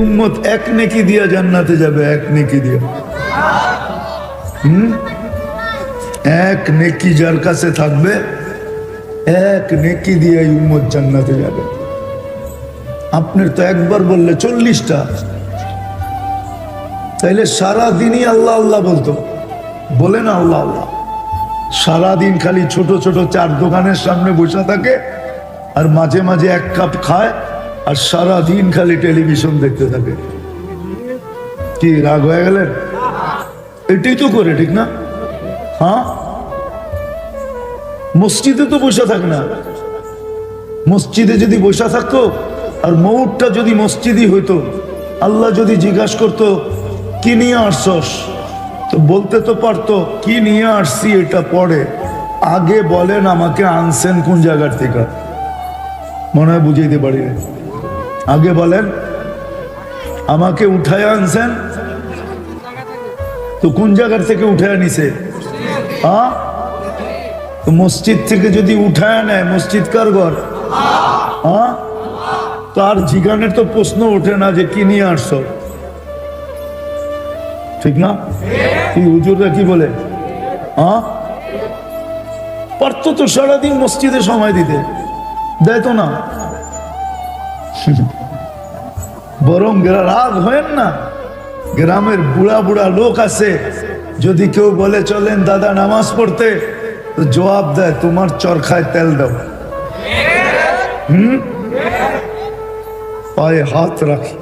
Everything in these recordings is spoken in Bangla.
উম্মত এক নেকি দিয়া জান্নাতে যাবে, এক নেকি দিয়া। এক নেকি যার কাছে থাকবে, এক নেকি দিয়ে এই উম্মত জান্নাতে যাবে। আপনার তো একবার বললে 40টা, তাইলে সারাদিনই আল্লাহ আল্লাহ বলতো, বলে না আল্লাহ আল্লাহ। সারাদিন খালি ছোট ছোট চার দোকানের সামনে বসে থাকে, আর মাঝে মাঝে এক কাপ খায়, আর সারাদিন খালি টেলিভিশন দেখতে থাকে। কি রাগ হয়ে গেলেন? এটাই তো করে, ঠিক না? হ্যাঁ, মসজিদে তো বসে থাক না। মসজিদে যদি বসে থাকতো, আর মৌতটা যদি মসজিদই হইতো, আল্লাহ যদি জিজ্ঞাসা করতো কি নিয়ে আসছস, তো বলতে তো পারতো কি নিয়ে আসছি এটা পরে, আগে বলেন আমাকে আনছেন কোন জায়গার থেকে। মনে হয় বুঝাইতে পারি, আগে বলেন আমাকে উঠায় আনছেন, তো কোন জায়গার থেকে উঠায় নিছে? হ্যাঁ, তো মসজিদ থেকে যদি উঠায় নেয়, মসজিদ কার ঘর? হ্যাঁ, তার জিগানের তো প্রশ্ন ওঠে না যে কি নিয়ে আসছো, ঠিক না? কি হুজুররা কি বলে? হ্যাঁ, পারতো তো সারাদিন মসজিদে সময় দিতে, দেয় তো না। বরং রাগ হয় না, গ্রামের বুড়া বুড়া লোক আছে, যদি কেউ বলে চলেন দাদা নামাজ পড়তে, তো জবাব দেয় তোমার চরখায় তেল দাও। পায়ে হাত রাখি,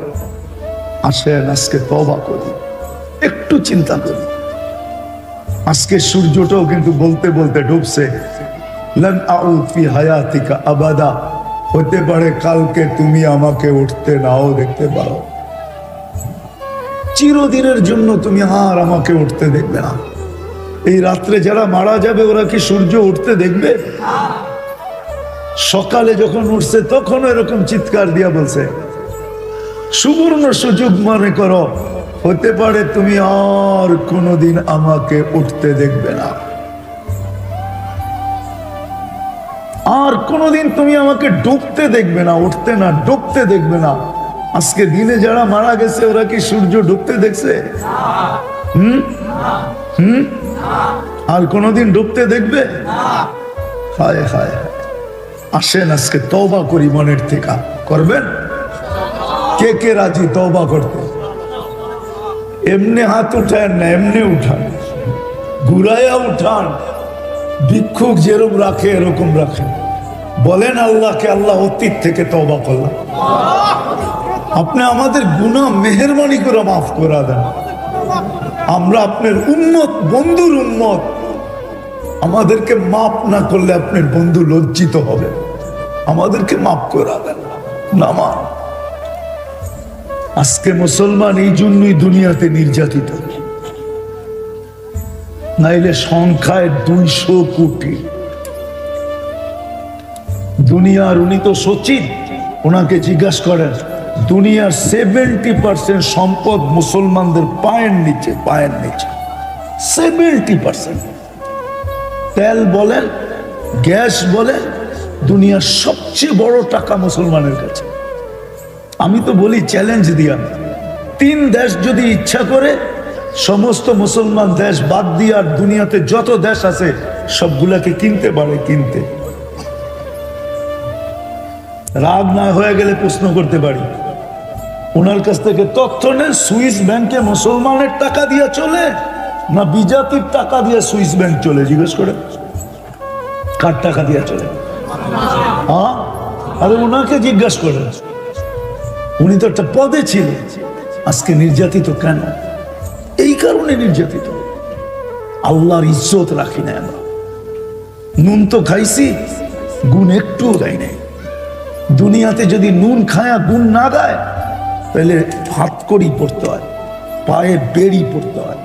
আসেন আজকে তওবা করি, একটু চিন্তা করি। আজকে সূর্যটাও কিন্তু বলতে বলতে ডুবছে। লান আউদ ফি হায়াতিকা আবাদা, হতে পারে কালকে তুমি আমাকে উঠতে নাও দেখতে পারো। চিরদিনের জন্য তুমি আর আমাকে উঠতে দেখবে না। এই রাত্রে যারা মারা যাবে ওরা কি সূর্য উঠতে দেখবে? সকালে যখন উঠছে তখন এরকম চিৎকার দিয়া বলছে, সুবর্ণ সুযোগ মনে করো, হতে পারে তুমি আর কোনোদিন আমাকে উঠতে দেখবে না, আর কোনোদিন তুমি আমাকে ডুবতে দেখবে না, উঠতে না ডুবতে দেখবে না। আজকে দিনে যারা মারা গেছে ওরা কি সূর্য ডুবতে দেখছে? আর কোনোদিন ডুবতে দেখবে? হায় হায়। আসেন আজকে তওবা করি মনের থেকে। করবেন? কে কে রাজি তওবা করতে? এমনি হাত উঠান না, এমনি উঠান, ঘুরাইয়া উঠান। ভিক্ষুক যেরকম রাখে এরকম রাখেন, বলেন আল্লাহকে, আল্লাহ অতীত থেকে তওবা করলাম, আপনি আমাদের গুনাহ মেহেরবানি করে মাফ করে দেন। আমরা আপনার উম্মত, বন্ধুর উম্মত, আমাদেরকে মাফ না করলে আপনার বন্ধু লজ্জিত হবে। আমাদেরকে মাফ করে দেন। নামাজ। আজকে মুসলমান এই জন্যই দুনিয়াতে নির্যাতিত, নাইলে সংখ্যায় 200 কোটি। দুনিয়ার, উনি তো সচিব, ওনাকে জিজ্ঞাসা করেন, দুনিয়ার 70% সম্পদ মুসলমানদের পায়ের নিচে, পায়ের নিচে 70%। তেল বলেন, গ্যাস বলেন, দুনিয়ার সবচেয়ে বড় টাকা মুসলমানের কাছে। আমি তো বলি চ্যালেঞ্জ দিয়া, 3 দেশ যদি ইচ্ছা করে সমস্ত মুসলমান দেশ বাদ দিয়ে আর দুনিয়াতে যত দেশ আছে সবগুলাকে কিনতে পারে, কিনতে। রাগ না হয়ে গেলে প্রশ্ন করতে পারি, ওনার কাছ থেকে তথ্য নেন, সুইস ব্যাংকে মুসলমানের টাকা দিয়ে চলে না বিজাতির টাকা দিয়ে সুইস ব্যাংক চলে? জিজ্ঞেস করে, কার টাকা দিয়ে চলে? হ্যাঁ, আরে ওনাকে জিজ্ঞাসা করে। উনি তো একটা পদে ছিল, আজকে নির্যাতিত কেন? এই কারণে নির্যাতিত, আল্লাহর ইজ্জত রাখি না আমরা। নুন তো খাইছি, গুণ একটুও গাই নাই। দুনিয়াতে যদি নুন খায়া গুণ না গায়, তাহলে হাত কড়ি পড়তে হয়, পায়ে বেড়ি পড়তে হয়,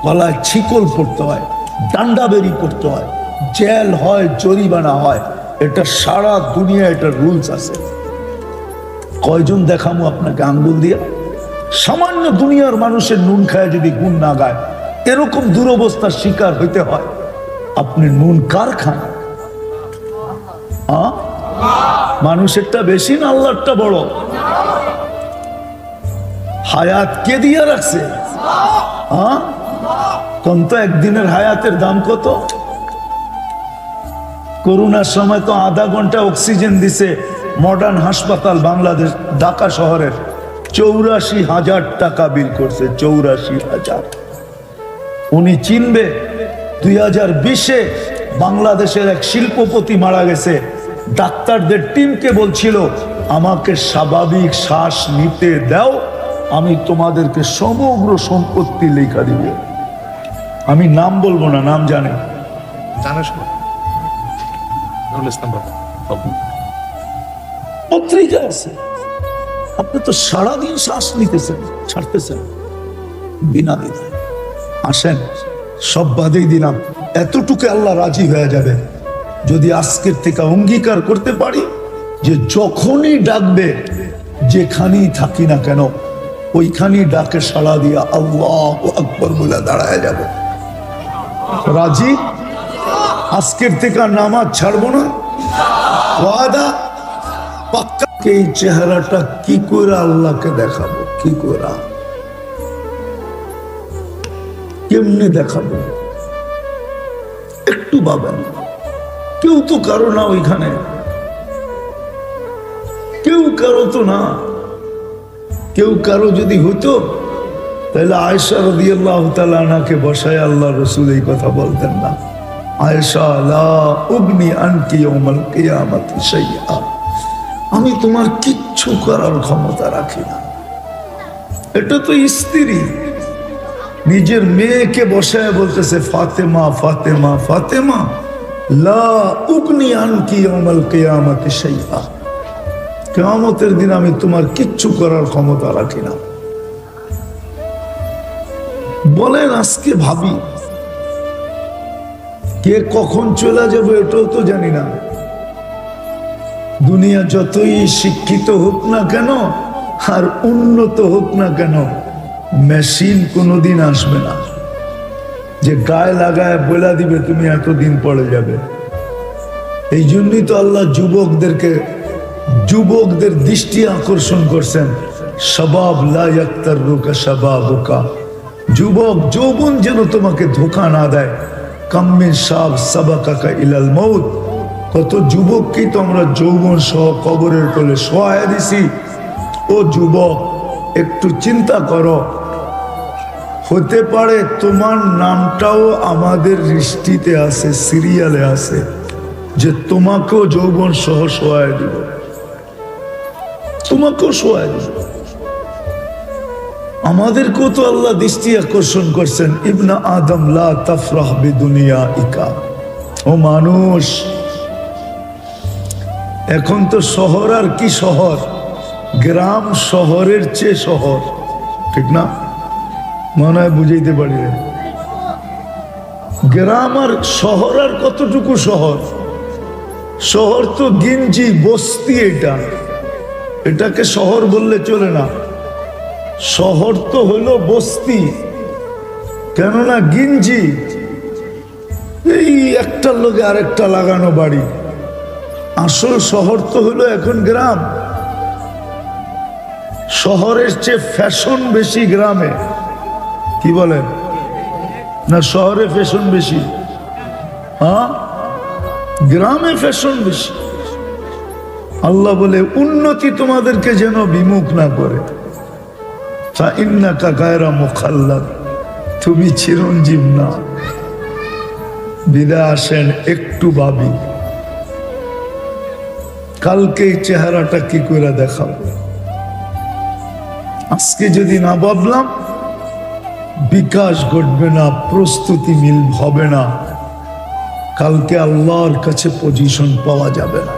গলায় ছিকল পড়তে হয়, ডান্ডা বেড়ি পড়তে হয়, জেল হয়, জরিমানা হয়। এটা সারা দুনিয়া, এটা রুলস আছে। কয়জন দেখামো আপনাকে আঙ্গুল দিয়া? সামান্য দুনিয়ার মানুষের নুন খায় যদি গুণ না গায়, এরকম দুরবস্থার শিকার হইতে হয়। আপনি নুন কার খান? মানুষেরটা বেশি না আল্লাহরটা বড়? হায়াত কে দিয়ে রাখছে? হ্যাঁ, কোন তো একদিনের হায়াতের দাম কত? করোনার সময় তো আধা ঘন্টা অক্সিজেন দিছে মডার্ন হাসপাতাল বাংলাদেশ ঢাকা শহরের, 84,000 টাকা বিল করছে। 84,000। উনি চিনবে 2020-এ বাংলাদেশের এক শিল্পপতি মারা গেছে, ডাক্তারদের টিমকে বলছিল আমাকে স্বাভাবিক শ্বাস নিতে দাও, আমি তোমাদেরকে সমগ্র সম্পত্তি লেখা দিব। আমি নাম বলবো না, নাম জানে, পত্রিকা আছে। আপনি তো সারাদিন শ্বাস নিতেছেন, ছাড়তেছেন বিনা দ্বিধায়। আসেন, সব বাদেই দিলাম, এতটুকু আল্লাহ রাজি হয়ে যাবে যদি আজকের থেকে অঙ্গীকার করতে পারি যে যখনই ডাকবে, যেখানেই থাকি না কেন, ওইখানেই ডাকে সাড়া দিয়া আল্লাহু আকবার বলে দাঁড়ায় যাব। রাজি? আজকের থেকে নামাজ ছাড়বো না, ওয়াদা পাক্কা। এই চেহারাটা কি করে আল্লাহকে দেখাবো? কি করে, কেমনে দেখাবো? একটু ভাবেন। কেউ তো কারো না ওইখানে, কেউ কারো তো না। কেউ কারো যদি হতো তাহলে আয়েশা রাদিয়াল্লাহু তাআলা আনহাকে বসায় আল্লাহ রাসূল এই কথা বলতেন না, আয়েশা লা উগনি আনকি ইয়াউমাল কিয়ামাতি শাইআ, আমি তোমার কিচ্ছু করার ক্ষমতা রাখি না। এটা তো স্ত্রী নিজের মেয়েকে বসায় বলতেছে ফাতেমা ফাতেমা ফাতেমা, লা উগনি আনকি ইয়াউমাল কিয়ামাতি শাইআ, কিয়ামতের দিন আমি তোমার কিচ্ছু করার ক্ষমতা রাখি না। বলেন, আজকে ভাবি কে কখন চলে যাবে এটাও তো জানি না। দুনিয়া যতই শিক্ষিত হোক না কেন আর উন্নত হোক না কেন, মেশিন কোনোদিন আসবে না যে গায়ে লাগায় বলে দিবে তুমি এতদিন পরে যাবে। এই জন্যই তো আল্লাহ যুবকদের দৃষ্টি আকর্ষণ করছেন, শাবাব লা ইয়াক্তারুকা শাবাবুকা, যুবক যৌবন যেন তোমাকে ধোঁকা না দেয়। কাম্মিন শাব সাবাকাকা ইলাল মউত, কত যুবককেই তো আমরা যৌবন সহ কবরের কোলে শোয়ায় দিছি। ও যুবক, একটু চিন্তা করো, হতে পারে তোমার নামটাও আমাদের দৃষ্টিতে আছে, সিরিয়ালে আছে, যে তোমাকেও যৌবন সহ শোয়ায় দিব, তোমাকেও শোয়ায় দিব। আমাদেরকেও তো আল্লাহ দৃষ্টি আকর্ষণ করছেন, ইবনা আদম লা তাফরাহ বিদুনিয়াইকা, ও মানুষ, এখন তো শহর আর কি শহর, গ্রাম শহরের চেয়ে শহর, ঠিক না? মনে হয় বুঝাইতে পারি। গ্রাম আর শহর আর কতটুকু শহর? শহর তো গিঞ্জি বস্তি, এটাকে শহর বললে চলে না। শহর তো হলো বস্তি, কেননা গিঞ্জি এই একটার লোকে আরেকটা লাগানো বাড়ি। আসল শহর তো হলো এখন গ্রাম। শহরের চেয়ে ফ্যাশন বেশি গ্রামে, কি বলেন না? শহরে ফ্যাশন বেশি, হ্যাঁ, গ্রামে ফ্যাশন বেশি। আল্লাহ বলে উন্নতি তোমাদেরকে যেন বিমুখ না করে, ফাইন্নাকা গায়রা মুখাল্লাদ, তুমি চিরঞ্জীব না। বিদায় আসেন, একটু ভাবি কালকে এই চেহারাটা কি করে দেখাবো। আজকে যদি না ভাবলাম, বিকাশ ঘটবে না, প্রস্তুতি মিল হবে না, কালকে আল্লাহর কাছে পজিশন পাওয়া যাবে না।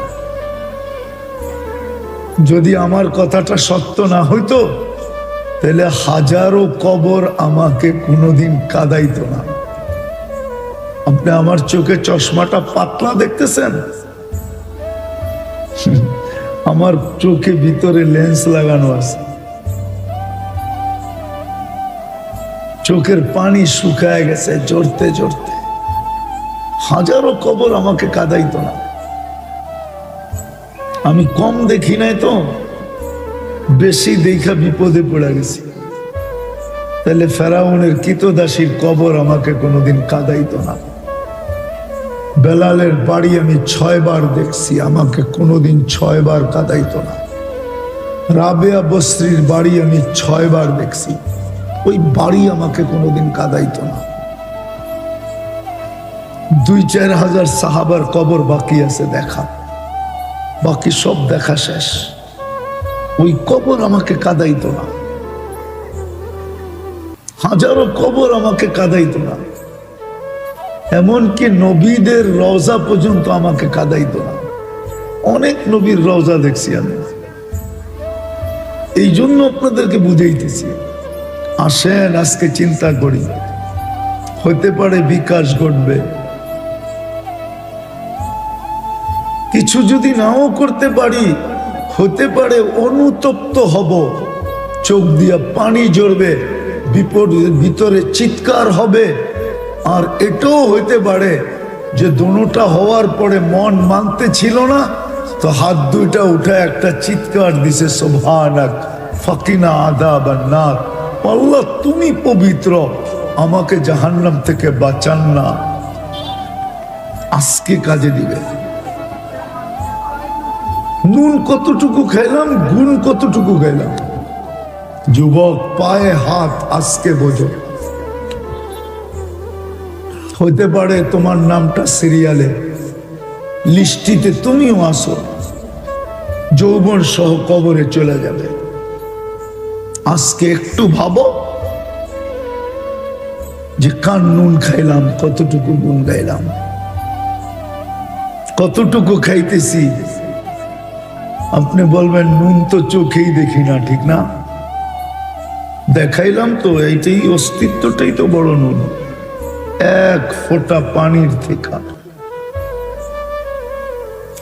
যদি আমার কথাটা সত্য না হইতো তাহলে হাজারো কবর আমাকে কোনোদিন কাঁদাইতো না। আপনি আমার চোখে চশমাটা পাতলা দেখতেছেন, আমার চোখে ভিতরে লেন্স লাগানো আছে। চোখের পানি শুকায় গেছে জড়তে জড়তে। হাজারো কবর আমাকে কাঁদাইতো না। আমি কম দেখি নাই তো, বেশি দেখা বিপদে পড়ে গেছি। তাহলে ফেরাউনের কৃতদাসীর কবর আমাকে কোনোদিন কাঁদাইতো না। বেলালের বাড়ি আমি 6 বার দেখছি, আমাকে কোনোদিন 6 বার কাঁদাইতো না। রাবেয়া বস্রির বাড়ি আমি 6 বার দেখছি, ওই বাড়ি আমাকে কোনোদিন কাঁদাইতো না। 2-4 হাজার সাহাবার কবর বাকি আছে দেখা, বাকি সব দেখা শেষ। ওই কবর আমাকে কাঁদাইতো না, হাজারো কবর আমাকে কাঁদাইতো না। এমনকি নবীদের রওজা পর্যন্ত আমাকে কাঁদাইতো না। অনেক নবীর রওজা দেখছি আমি, এই জন্য আপনাদেরকে বুঝাইতেছি। আসেন আজকে চিন্তা করি, হতে পারে বিকাশ ঘটবে, কিছু যদি নাও করতে পারি, হতে পারে অনুতপ্ত হব, চোখ দিয়া পানি ঝরবে, ভিতরে চিৎকার হবে। আর এটাও হইতে পারে যে দোনোটা হওয়ার পরে মন মানতে ছিল না, তো হাত দুইটা উঠে একটা চিৎকার দিছে, সুবহানাক ফাকিনা আযাবান নার, আল্লাহ তুমি পবিত্র, আমাকে জাহান্নাম থেকে বাঁচান না। আজকে কাজে দিবে। নুন কতটুকু খাইলাম, গুণ কতটুকু খাইলাম। যুবক, পায়ে হাত আজকে বোঝো। হতে পারে তোমার নামটা সিরিয়ালে লিস্টিতে তুমিও আসো, যৌবন সহ কবরে চলে যাবে। আজকে একটু ভাবো যে কান নুন খাইলাম, কতটুকু গুণ গাইলাম, কতটুকু খাইতেছি। আপনি বলবেন নুন তো চোখেই দেখি না, ঠিক না? দেখাইলাম তো, এইটাই অস্তিত্বটাই তো বড় নুন। এক ফোঁটা পানির থেকে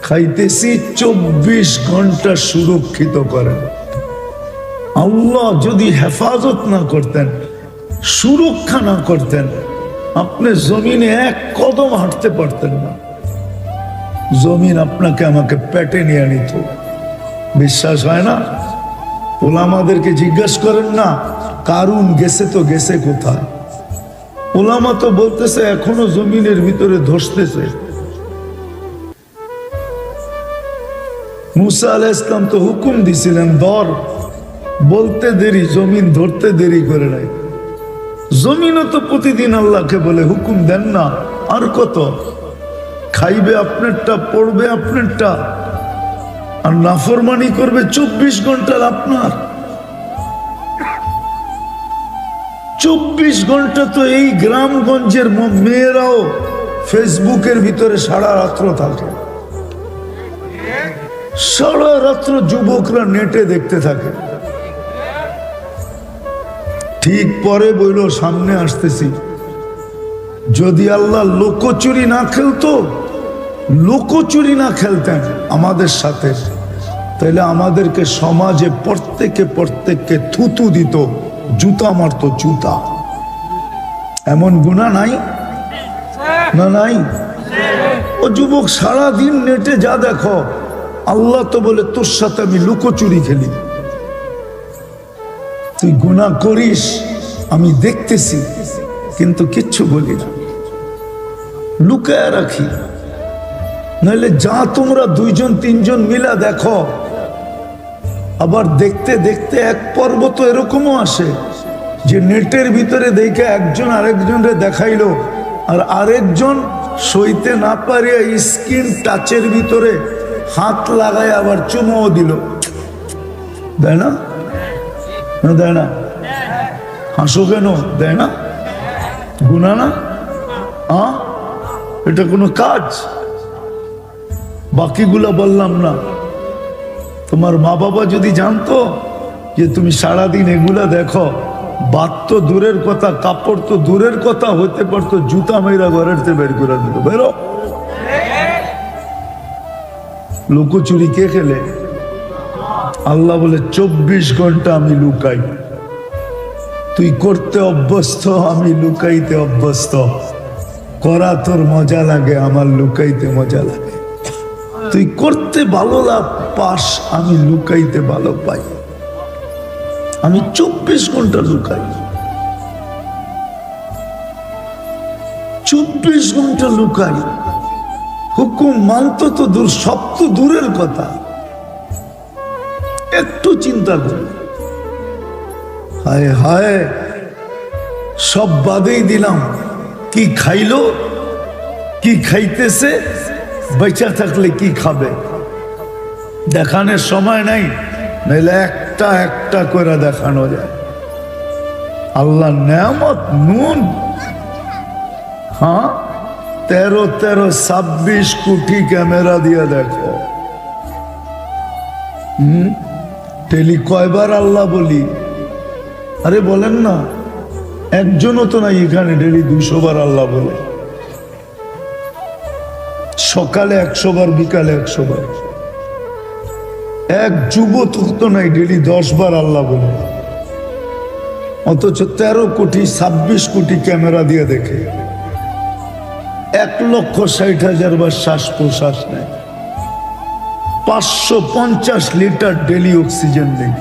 খাইতেছি, 24 ঘন্টা সুরক্ষিত করেন আল্লাহ। যদি হেফাজত না করতেন, সুরক্ষা না করতেন, আপনি জমিনে এক কদম হাঁটতে পারতেন না। জমিন আপনাকে আমাকে পেটে নিয়ে নিত। বিশ্বাস হয় না? ওলামাদেরকে জিজ্ঞাসা করেন না, কারুন গেছে তো গেছে কোথায়? ওলামা তো বলতেছে এখনো জমিনের ভিতরে ধসতেছে। মুসা আলাইহিস সালাম তো হুকুম দিছিলেন ধর, বলতে দেরি, জমিন ধরতে দেরি করে নাই। জমিনও তো প্রতিদিন আল্লাহকে বলে হুকুম দেন না, আর কত খাইবে আপনারটা, পড়বে আপনারটা, আর নাফরমানি করবে 24 ঘন্টার আপনার। 24 ঘন্টা তো এই গ্রামগঞ্জের মেয়েরাও ফেসবুকের ভিতরে সারা রাত্র থাকে, সারা রাত্র যুবকরা নেটে দেখতে থাকে। ঠিক পরে বইল সামনে আসতেছি, যদি আল্লাহ লোকচুরি না খেলতো, লোকচুরি না খেলতেন আমাদের সাথে, তাহলে আমাদেরকে সমাজে প্রত্যেককে থুতু দিত, জুতা মারতো, জুতা। এমন গুনাহ নাই না? নাই? ও যুবক, সারাদিন নেটে যা দেখো, আল্লাহ তো বলে তোর সাথে আমি লুকোচুরি খেলি। তুই গুনাহ করিস, আমি দেখতেছি, কিন্তু কিচ্ছু বলি না, লুকায় রাখি। নাহলে যা তোমরা 2-3 মিলা দেখো, আবার দেখতে দেখতে এক পর্ব তো এরকমও আসে যে নেটের ভিতরে দেখে একজন আরেকজনরে দেখাইলো, আর আরেকজন সইতে না পারিয়া স্ক্রিন টাচের ভিতরে হাত লাগায় আবার চুমও দিল। দেয় না? দেয় না? হাসো কেন? দেয় না? গুনাহ না? এটা কোনো কাজ? বাকিগুলা বললাম না। তোমার মা বাবা যদি জানতো যে তুমি সারাদিন এগুলা দেখো, বাত তো দূরের কথা, কাপড় তো দূরের কথা, হতে পারতো জুতা মেয়েরা ঘরের থেকে বের করে দিত, বেরো। লুকোচুরি কে খেলে? আল্লাহ বলে 24 ঘন্টা আমি লুকাই। তুই করতে অভ্যস্ত, আমি লুকাইতে অভ্যস্ত। করা তোর মজা লাগে, আমার লুকাইতে মজা লাগে। তুই করতে ভালো পাস, আমি লুকাইতে ভালো পাই। আমি 24 ঘন্টা লুকাই। 24 ঘন্টা লুকাই, হুকুম মানতো তো দূর, সব তো দূরের কথা। একটু চিন্তা করি, হায় হায়, সব বাদেই দিলাম, কি খাইলো, কি খাইতেছে, বেঁচে থাকলে কি খাবে, দেখানোর সময় নাই, নাইলে একটা একটা করে দেখানো যায়। আল্লাহ নেয়ামত নুন, হ্যাঁ 13 কোটি ক্যামেরা দিয়ে দেখো। টেলি কয়বার আল্লাহ বলি? আরে বলেন না, একজনও তো নাই এখানে ডেলি 200 বার আল্লাহ বলে, সকালে 100 বার, বিকালে 100 বার। এক যুবক তো নাই ডেলি 10 বার আল্লাহ বলে, অথচ 13 কোটি 26 কোটি ক্যামেরা দিয়ে দেখে, 1,60,000 বার শ্বাস প্রশ্বাস নেয়, 550 লিটার ডেলি অক্সিজেন নেই,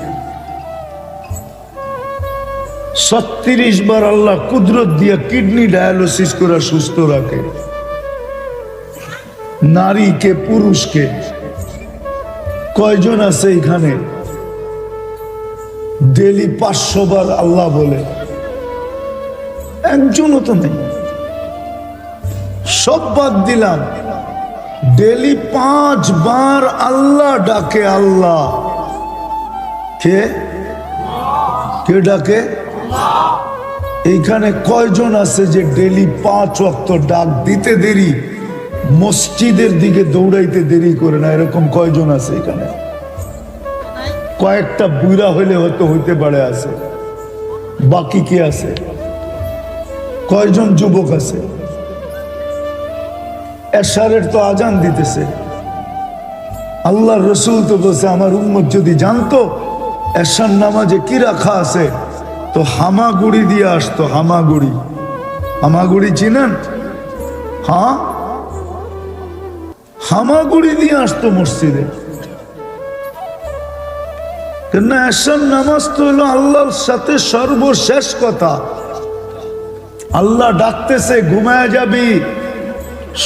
36 বার আল্লাহ কুদরত দিয়ে কিডনি ডায়ালিসিস করে সুস্থ রাখে, নারীকে পুরুষকে। কয়জন আছে এখানে ডেলি 500 বার আল্লাহ বলে? একজনও তো নেই। সব বাদ দিলাম, ডেলি 5 বার আল্লাহ ডাকে। আল্লাহ কে কে ডাকে? এইখানে কয়জন আছে যে ডেলি 5 ওয়াক্ত ডাক দিতে দেরি, মসজিদের দিকে দৌড়াইতে দেরি করে না? এরকম কয়জন আছে এখানে? কয়েকটা বুড়া হইলে হয়তো হইতে পারে আছে, বাকি কি আছে? কয়জন যুবক আছে? এশারের তো আজান দিতেছে, আল্লাহ রসুল তো বলছে আমার উম্মত যদি জানতো এশার নামাজে কি রাখা আছে তো হামাগুড়ি দিয়ে আসতো। হামাগুড়ি, হামাগুড়ি চিনেন? হ্যাঁ, হামাগুড়ি দিয়ে আসতো মসজিদে। কেন? এশার নামাজ তো হলো আল্লাহর সাথে সর্বশেষ কথা। আল্লাহ ডাকতেছে, ঘুমায় যাবি,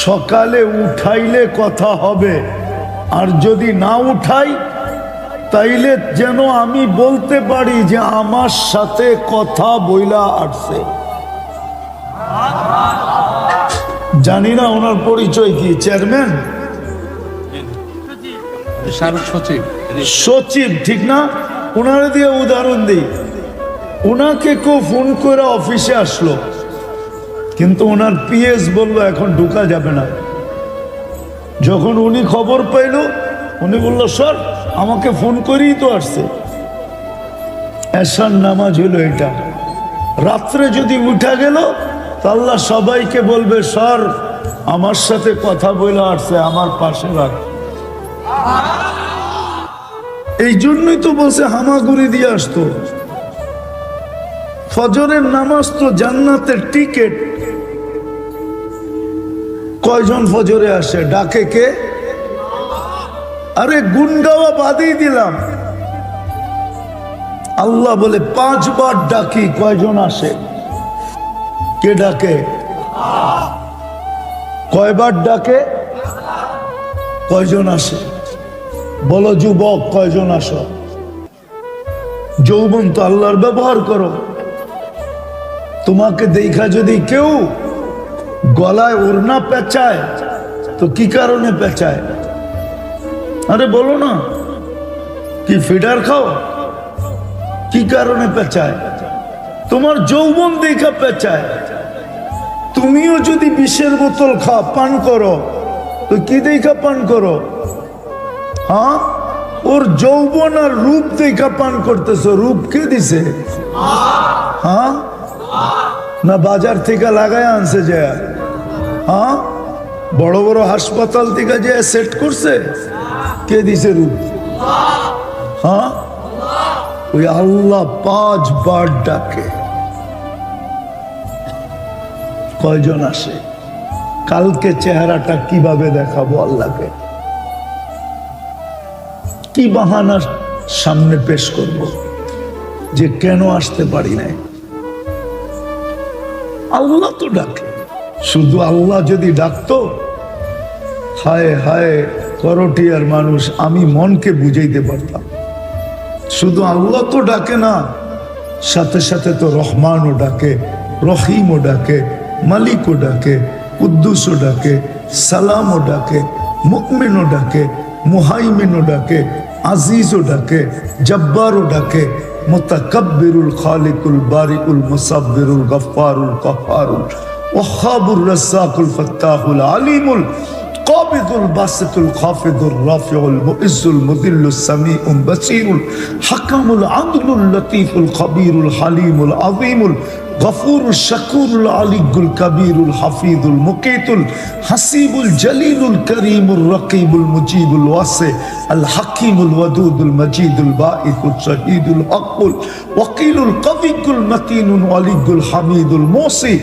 সকালে উঠাইলে কথা হবে, আর যদি না উঠাই তাইলে যেন আমি বলতে পারি যে আমার সাথে কথা বইলা আসছে। জানি না ওনার পরিচয় কি, চেয়ারম্যান, সচিব, সচিব ঠিক না? ওনারে দিয়ে উদাহরণ দিই, ওনাকে কেউ ফোন করে অফিসে আসলো, কিন্তু ওনার পিএস বললো এখন ঢুকা যাবে না। যখন উনি খবর পাইল, উনি বলল স্যার আমাকে ফোন করেই তো আসছে। এশার নামাজ হলো এটা। রাত্রে যদি উঠা গেল তা আল্লাহ সবাইকে বলবে স্যার আমার সাথে কথা বলে আসছে, আমার পাশে রাখ। এই জন্যই তো বলছে হামাগুড়ি দিয়ে আসতো। ফজরের নামাজ তো জান্নাতের টিকেট। কয়জন ফজরে আসে? ডাকে কে? আরে গুনগাওয়া বাদই দিলাম, আল্লাহ বলে 5 বার ডাকি, কয়জন আসে? কে ডাকে? কয়বার ডাকে? কয়জন আসে? বলো যুবক, কয়জন আসো? যৌবন তো আল্লাহর ব্যবহার করো। তোমাকে দেখা যদি কেউ গলায় ওড়না পেঁচায় তো কি কারণে পেঁচায়? আরে বলো না, কি ফিডার খাও? কি কারণে পেঁচায়? তোমার যৌবন দেখা পেঁচায়। তুমিও যদি বিষের বোতল পান করো তো কি দেখা পান করো? হ্যাঁ, ওর যৌবন আর রূপ দেখা পান করতেছো। রূপ কে দিছে? হ্যাঁ, না বাজার থেকে লাগায় আনছে যে? হ্যাঁ, বড় বড় হাসপাতাল থেকে যে সেট করছে? কে দিছে রূপ? হ্যাঁ, ওই আল্লাহ 5 বার ডাকে। কয়জন আসে? কালকে চেহারাটা কিভাবে দেখাবো আল্লাহকে? কি বাহানা সামনে পেশ করব যে কেন আসতে পারি নাই? আল্লাহ তো ডাকে। শুধু আল্লাহ যদি ডাকতো, হায় হায় করটিয়ার মানুষ, আমি মনকে বুঝাইতে পারতাম। শুধু আল্লাহ তো ডাকে না, সাথে সাথে তো রহমানও ডাকে, রহিমও ডাকে, মালিকও ডাকে, কুদ্দুসও ডাকে, সালামও ডাকে, মুকমিনও ডাকে, মুহাইমিনও ডাকে, আজিজও ডাকে, জব্বারও ডাকে, মুতাকাব্বিরুল খালিকুল বারিকুল মুসাব্বিরুল গফফারুল কাহ্হারুল ওয়াহ্হাবুর রাজ্জাকুল ফাত্তাহুল আলিমুল কাবিদুল বাসিতুল খাফিদুর রাফিউল মুইজ্জুল মুদিল্লুস সামিউল বাসীরুল হাকামুল আদলুল লতীফুল খবীরুল হালিমুল আযীমুল গফুরুল শাকুরুল আলিয়ুল কবীরুল হাফিজুল মুকীতুল হাসিবুল জলিলুল করিমুর রকিবুল মুজিবুল ওয়াসি আল হাকিমুল ওয়াদুদুল মজিদুল বাঈসুল শহীদুল হকুল ওয়াকিলুল কবিকুল মতিনুল ওয়ালিয়ুল হামিদুল মুসি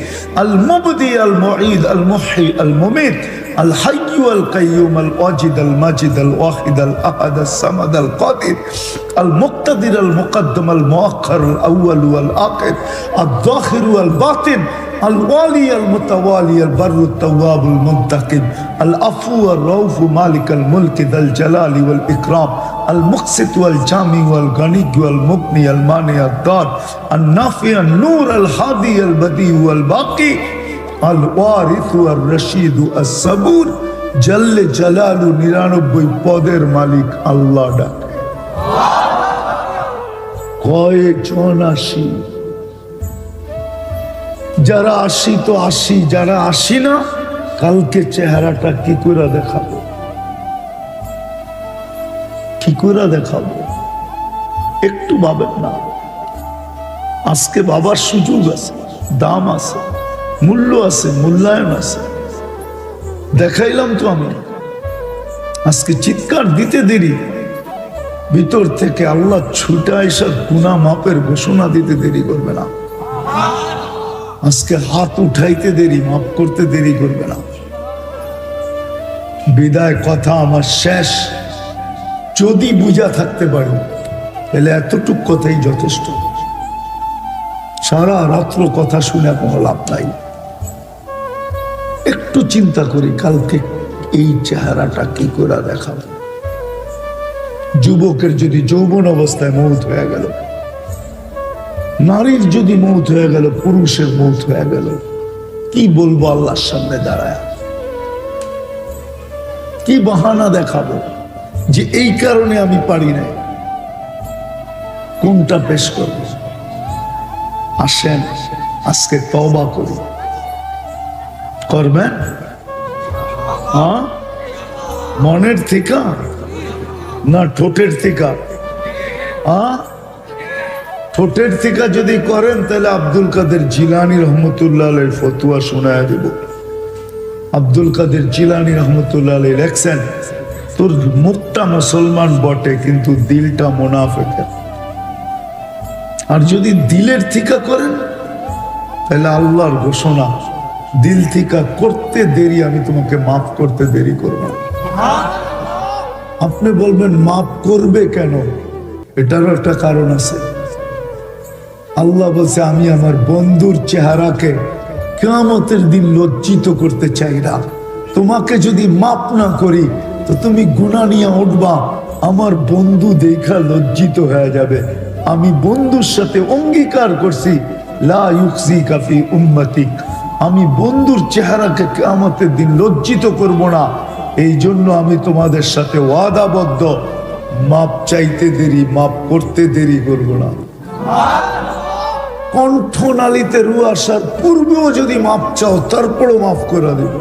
আল মুবদি আল মুঈদ আল মুহয়ি আল মুমীত الحي القيوم الواجد الماجد الواحد الأحد الصمد القادر المقتدر المقدم المؤخر الأول والآخر الظاهر والباطن الوالي المتوالي البر التواب المنتقم العفو الرؤوف مالك الملك ذا الجلال والإكرام المقسط والجامع والغني والمغني المانع الضار النافع النور الهادي البديع والباقي الوارث والرشيد الصبور جل جلاله 99 পদের মালিক আল্লাহ ডাকে। কয়জন আসি? যারা আসি তো আসি, যারা আসি না কালকে চেহারাটা কি করে দেখাবো, কি করে দেখাবো? একটু ভাবেন না। আজকে বাবার সুযোগ আছে, দাম আছে, মূল্য আছে, মূল্যায়ন আছে। দেখাইলাম তো আমি। আজকে চিৎকার দিতে দেরি, ভিতর থেকে আল্লাহ ছুটা এসে গুনাহ মাপের ঘোষণা দিতে দেরি করবে না। আজকে হাত উঠাইতে দেরি, মাপ করতে দেরি করবে না। বিদায় কথা আমার শেষ। যদি বুঝা থাকতে পারি তাহলে এতটুক কথাই যথেষ্ট। সারা রাত্র কথা শুনে কোনো লাভ নাই। একটু চিন্তা করি কালকে এই চেহারাটা কি করে দেখাবো। যুবকের যদি যৌবন অবস্থায় মৌত হয়ে গেল, নারীর যদি মৌত হয়ে গেল, পুরুষের মৌত হয়ে গেল, কি বলবো আল্লাহর সামনে দাঁড়ায়? কি বাহানা দেখাবো যে এই কারণে আমি পারি না? কোনটা পেশ করব? আসেন আজকে তওবা করি। করবেন? হ্যাঁ, মনের থেকে না ঠোঁটের থেকে? হ্যাঁ, ঠোঁটের থেকে যদি করেন তাহলে আব্দুল কাদের জিলানী রহমতুল্লাহ আলাইহির ফতোয়া শোনায় দেব। আব্দুল কাদের জিলানী রহমতুল্লাহ আলাইহি লেখছেন, তোর মুখটা মুসলমান বটে কিন্তু দিলটা মুনাফিকের। আর যদি দিলের থেকে করেন তাহলে আল্লাহর ঘোষণা, দিল থেকে করতে দেরি আমি তোমাকে মাফ করতে দেরি করব না। আপনি বলবেন মাফ করবে কেন? এটারও একটা কারণ আছে। আল্লাহ বলছে আমি আমার বন্ধুর চেহারাকে কিয়ামতের দিন লজ্জিত করতে চাই না। তোমাকে যদি মাফ না করি তো তুমি গুনাহ নিয়ে উঠবা, আমার বন্ধু দেখা লজ্জিত হয়ে যাবে। আমি বন্ধুর সাথে অঙ্গীকার করছি, লা ইউখজিকা ফি উম্মতিক, আমি বন্ধুর চেহারাকে কিয়ামতের দিন লজ্জিত করব না। এই জন্য আমি তোমাদের সাথে ওয়াদাবদ্ধ, মাপ চাইতে দেরি, মাপ করতে দেরি করব না। কণ্ঠনালীতে রু আসার পূর্বেও যদি মাপ চাও তারপরও মাফ করে দেব।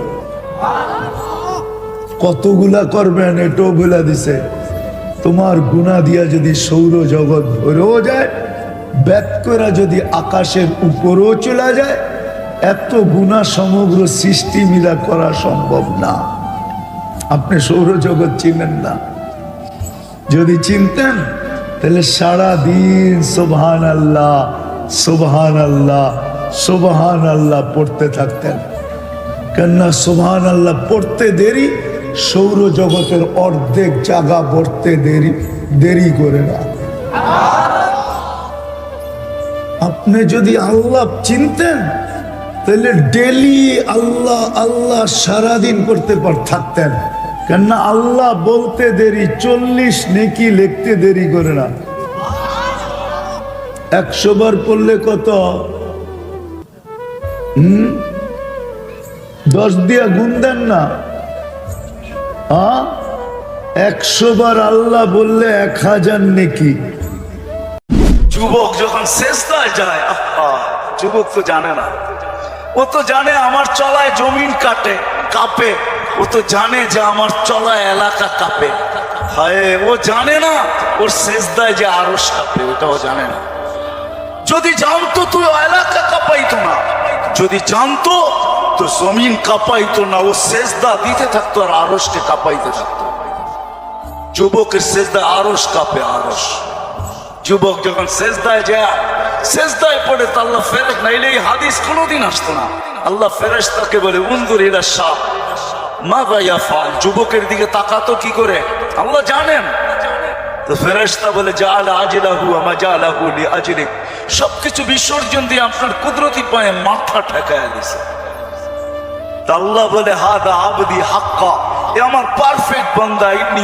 কতগুলা করবেন এটাও বলে দিছে। তোমার গুনাহ দিয়া যদি সৌর জগৎ ভরেও যায়, ব্যাত করে যদি আকাশের উপরেও চলে যায়, এত গুনাহ সমগ্র সৃষ্টি মিলা করা সম্ভব না। আপনি সৌরজগৎ চিনেন না। যদি চিনতেন তাহলে সারা দিন সুবহানাল্লাহ সুবহানাল্লাহ সুবহানাল্লাহ পড়তে থাকতেন। কেননা সুবহানাল্লাহ পড়তে দেরি, সৌরজগতের অর্ধেক জায়গা পড়তে দেরি করে না। আপনি যদি আল্লাহ চিনতেন তাহলে ডেলি আল্লাহ আল্লাহ সারাদিন করতে থাকতেন, কেননা আল্লাহ বলতে দেরি, 40 নেকি লিখতে দেরি করে না। 100 বার পড়লে কত? 10 দিয়া গুণ দেন না। 100 বার আল্লাহ বললে 1000 নেকি। যুবক যখন সেজদায় যায়, যুবক তো জানে না, ও তো জানে আমার চলায় জমিন কাঁপে, ও তো জানে যে আমার চলায় এলাকা কাঁপে। হায়, ও জানে না ওর সেজদায় যে আরশ কাঁপে, ওটাও জানে না। যদি জানতো তো এলাকা কাঁপাইতো না, যদি জানতো তো জমিন কাঁপাইতো না, ও সেজদা দিতে থাকতো আর আরশকে কাঁপাইতে থাকতো। যুবকের সেজদায় আরশ কাঁপে, আরশ। যুবক যখন সেজদায় যায়, সেজদায় পড়ে তো আল্লাহ ফেরেশতা, নাইলে এই হাদিস কোনোদিন আসতো না। আল্লাহ ফেরেশতাকে বলে উনজুর ইলা শাব মাযা ইয়াফআল, যুবকের দিকে তাকাতো কি করে আল্লাহ জানেন। তো ফেরেশতা বলে জাআলা আজলাহু ওয়া মাজালাহু লিআজলিক, সবকিছু বিসর্জন দিয়ে আপনার কুদরতি পায়ে মাথা ঠেকায়া দিয়েছে। আল্লাহ বলে হাদা আবদি হাক্কা, এ আমার পারফেক্ট বান্দা, ইন্নী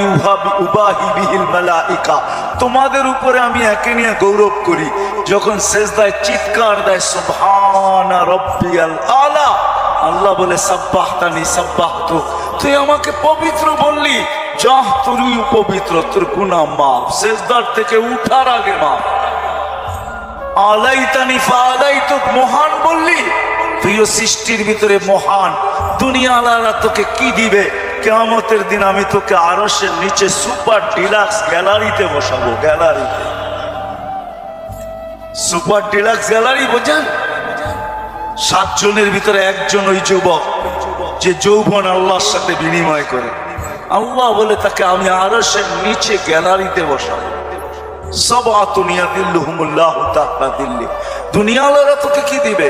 উবাহি বিহিল মালাইকা, তোমাদের উপরে আমি একে নিয়ে গৌরব করি। যখন সেজদায় চিৎকার দেয় সুবহানা রাব্বিয়াল আলা, আল্লাহ বলে সাব্বাহতানি সাব্বাহতু, তুই আমাকে পবিত্র বললি, যাহ তুই পবিত্র, তোর গুনাহ মাফ, সেজদার থেকে উঠার আগে মাফ। আলাইতানি ফাআলাইতুক, মহান বললি, তুইও সৃষ্টির ভিতরে মহান। দুনিয়া আলারা তোকে কি দিবে? কিয়ামতের দিন আমি তোকে আরশের নিচে সুপার ডিলাক্স গ্যালারিতে বসাবো। গ্যালারিতে, সুপার ডিলাক্স গ্যালারি বোঝেন? 7 জনের ভিতরে একজন ওই যুবক যে যৌবন আল্লাহর সাথে বিনিময় করে। আল্লাহ বলে তাকে আমি আরশের নিচে গ্যালারিতে বসাবো। সাবাতুন ইয়াদিল্লুহুমুল্লাহু তাআলা দিল্লি, দুনিয়াওয়ালারা তোকে কি দিবে?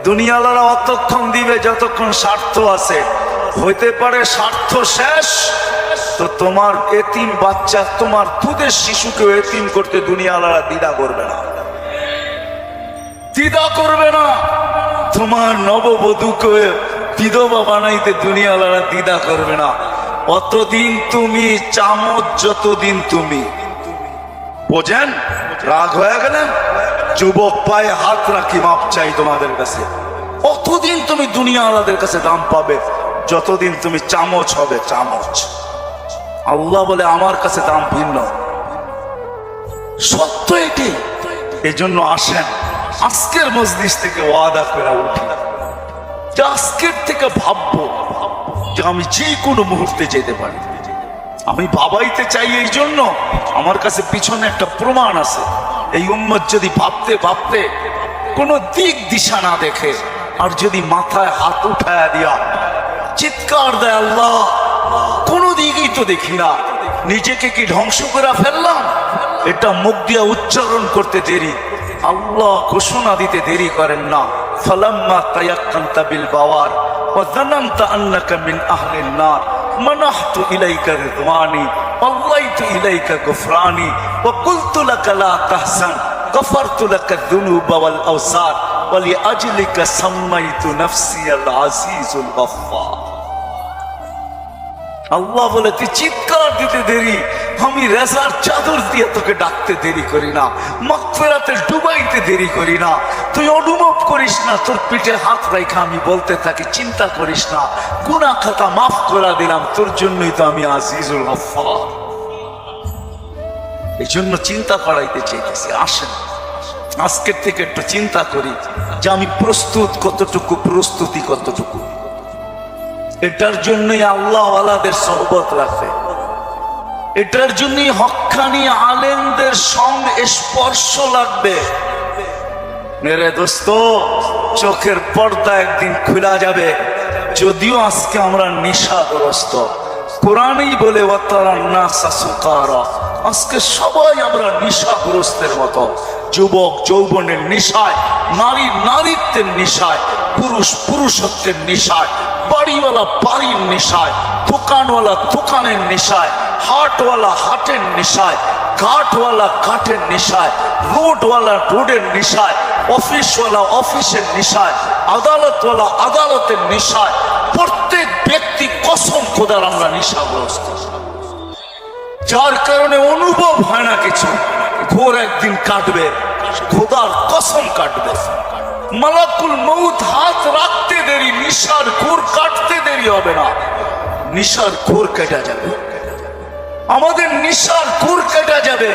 দুনিয়াওয়ালারা অতক্ষণ দিবে যতক্ষণ স্বার্থ আছে। হইতে পারে স্বার্থ শেষ তো তোমার এতিম বাচ্চা, তোমার দুধের শিশুকে এতিম করতে দুনিয়াওয়ালারা দ্বিধা করবে না, দ্বিধা করবে না। তোমার নববধূকে বিধবা বানাইতে দুনিয়াওয়ালারা দ্বিধা করবে না। অতদিন তুমি চামচ, যতদিন তুমি বোঝেন। রাগ হয়ে গেলেন? যুবক পায়ে হাত রাখি মাপ চাই তোমাদের কাছে। অতদিন তুমি দুনিয়াওয়ালাদের কাছে দাম পাবে যতদিন তুমি চামচ হবে, চামচ। আল্লাহ বলে আমার কাছে দাম ভিন্ন, সত্য এটি। এজন্য আসেন আজকের মজলিস থেকে ওয়াদা করে উঠি যে আজকের থেকে ভাববো যে আমি যে কোনো মুহূর্তে যেতে পারি। আমি ভাবাইতে চাই, এই জন্য আমার কাছে পিছনে একটা প্রমাণ আছে। এই উম্মত যদি ভাবতে ভাবতে কোনো দিক দিশা না দেখে আর যদি মাথায় হাত উঠায়া দিয়া চিৎকার দেয় আল্লাহ, কোনো দিকেই তো দেখি না, নিজেকে কি ধ্বংস করে ফেললাম? এটা মুখ দিয়া উচ্চারণ করতে দেরি, আল্লাহ ঘোষণা দিতে দেরি করেন না। ফালাম্মা তায়াক্কানতা বিল বাওয়ার ওয়া যানানতা আন্নাকা মিন আহলিন নার মানাহতু ইলাইকা রিদওয়ানি ওয়াল্লাইতু ইলাইকা গফরানি ওয়া কুলতু লাকা লা তাহসান গফারতু লাকা যুনুবা ওয়াল আওসার ওয়া লিআজলিকা সাম্মাইতু নাফসি আল আজিজুল গফফার। আল্লাহ বলে তুই চিৎকার দিতে দেরি, আমি রেজার চাদর দিয়ে তোকে ডাকতে দেরি করি না, মাগফিরাতে ডুবাইতে দেরি করি না। তুই অনুভব করিস না, তোর পিঠে হাত রাখা আমি বলতে থাকি চিন্তা করিস না, গুনাহ খাতা মাফ করে দিলাম, তোর জন্যই তো আমি আজিজুল গফফার। এই জন্য চিন্তা করাইতে চাইতেছি। আসেন আজকের থেকে একটু চিন্তা করি যে আমি প্রস্তুত কতটুকু, প্রস্তুতি কতটুকু। এটার জন্যই আল্লাহ ওয়ালাদের সোহবত রাখে, এটার জন্যই হক্কানি আলেমদের সঙ্গে স্পর্শ লাগবে। মেরে দোস্ত, চোখের পর্দা একদিন খোলা যাবে। যদিও আজকে আমরা নেশাগ্রস্ত, কোরআনই বলে ওয়াতারান নাসা সুকারা, আজকে সবাই আমরা নেশাগ্রস্তের মতো। যুবক যৌবনের নেশায়, নারী নারীত্বের নেশায়, পুরুষ পুরুষত্বের নেশায়, বাড়িওয়ালা বাড়ির নেশায়, দোকানওয়ালা দোকানের নেশায়, হাটওয়ালা হাটের নেশায়, ঘাটওয়ালা ঘাটের নেশায়, রোডওয়ালা রোডের নেশায়, অফিসওয়ালা অফিসের নেশায়, আদালতওয়ালা আদালতের নেশায়, প্রত্যেক ব্যক্তি কসম খোদার আমরা নেশাগ্রস্ত, যার কারণে অনুভব হয় না কিছু। ঘোর একদিন কাটবে, খোদার কসম কাটবে। মালাকুল মউত হাত রাখতে দেরি, নিশার ঘোর কাটতে দেরি হবে না, নিশার ঘোর কেটে যাবে, আমাদের নিশার ঘোর কেটে যাবে।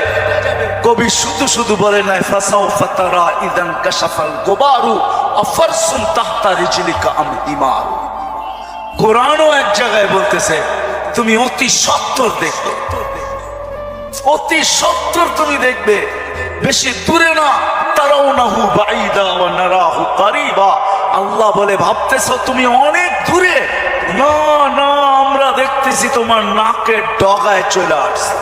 কবি শুধু শুধু বলে নাই ফাসাউফা তারা ইদান কাশাফাল গোবারু আফারসুন তাহতা রিজলিকা আম হিমার। কোরআনও এক জায়গায় বলতেছে তুমি অতি সত্তর দেখবে, অতি সত্তর তুমি দেখবে, বেশি দূরে না। তারাউনাহু বাঈদা ওয়া নারাহু কারীবা। আল্লাহ বলে ভাবতেছো তুমি অনেক দূরে, না না, আমরা দেখতেছি তোমার নাকের ডগায় চলে আসছে,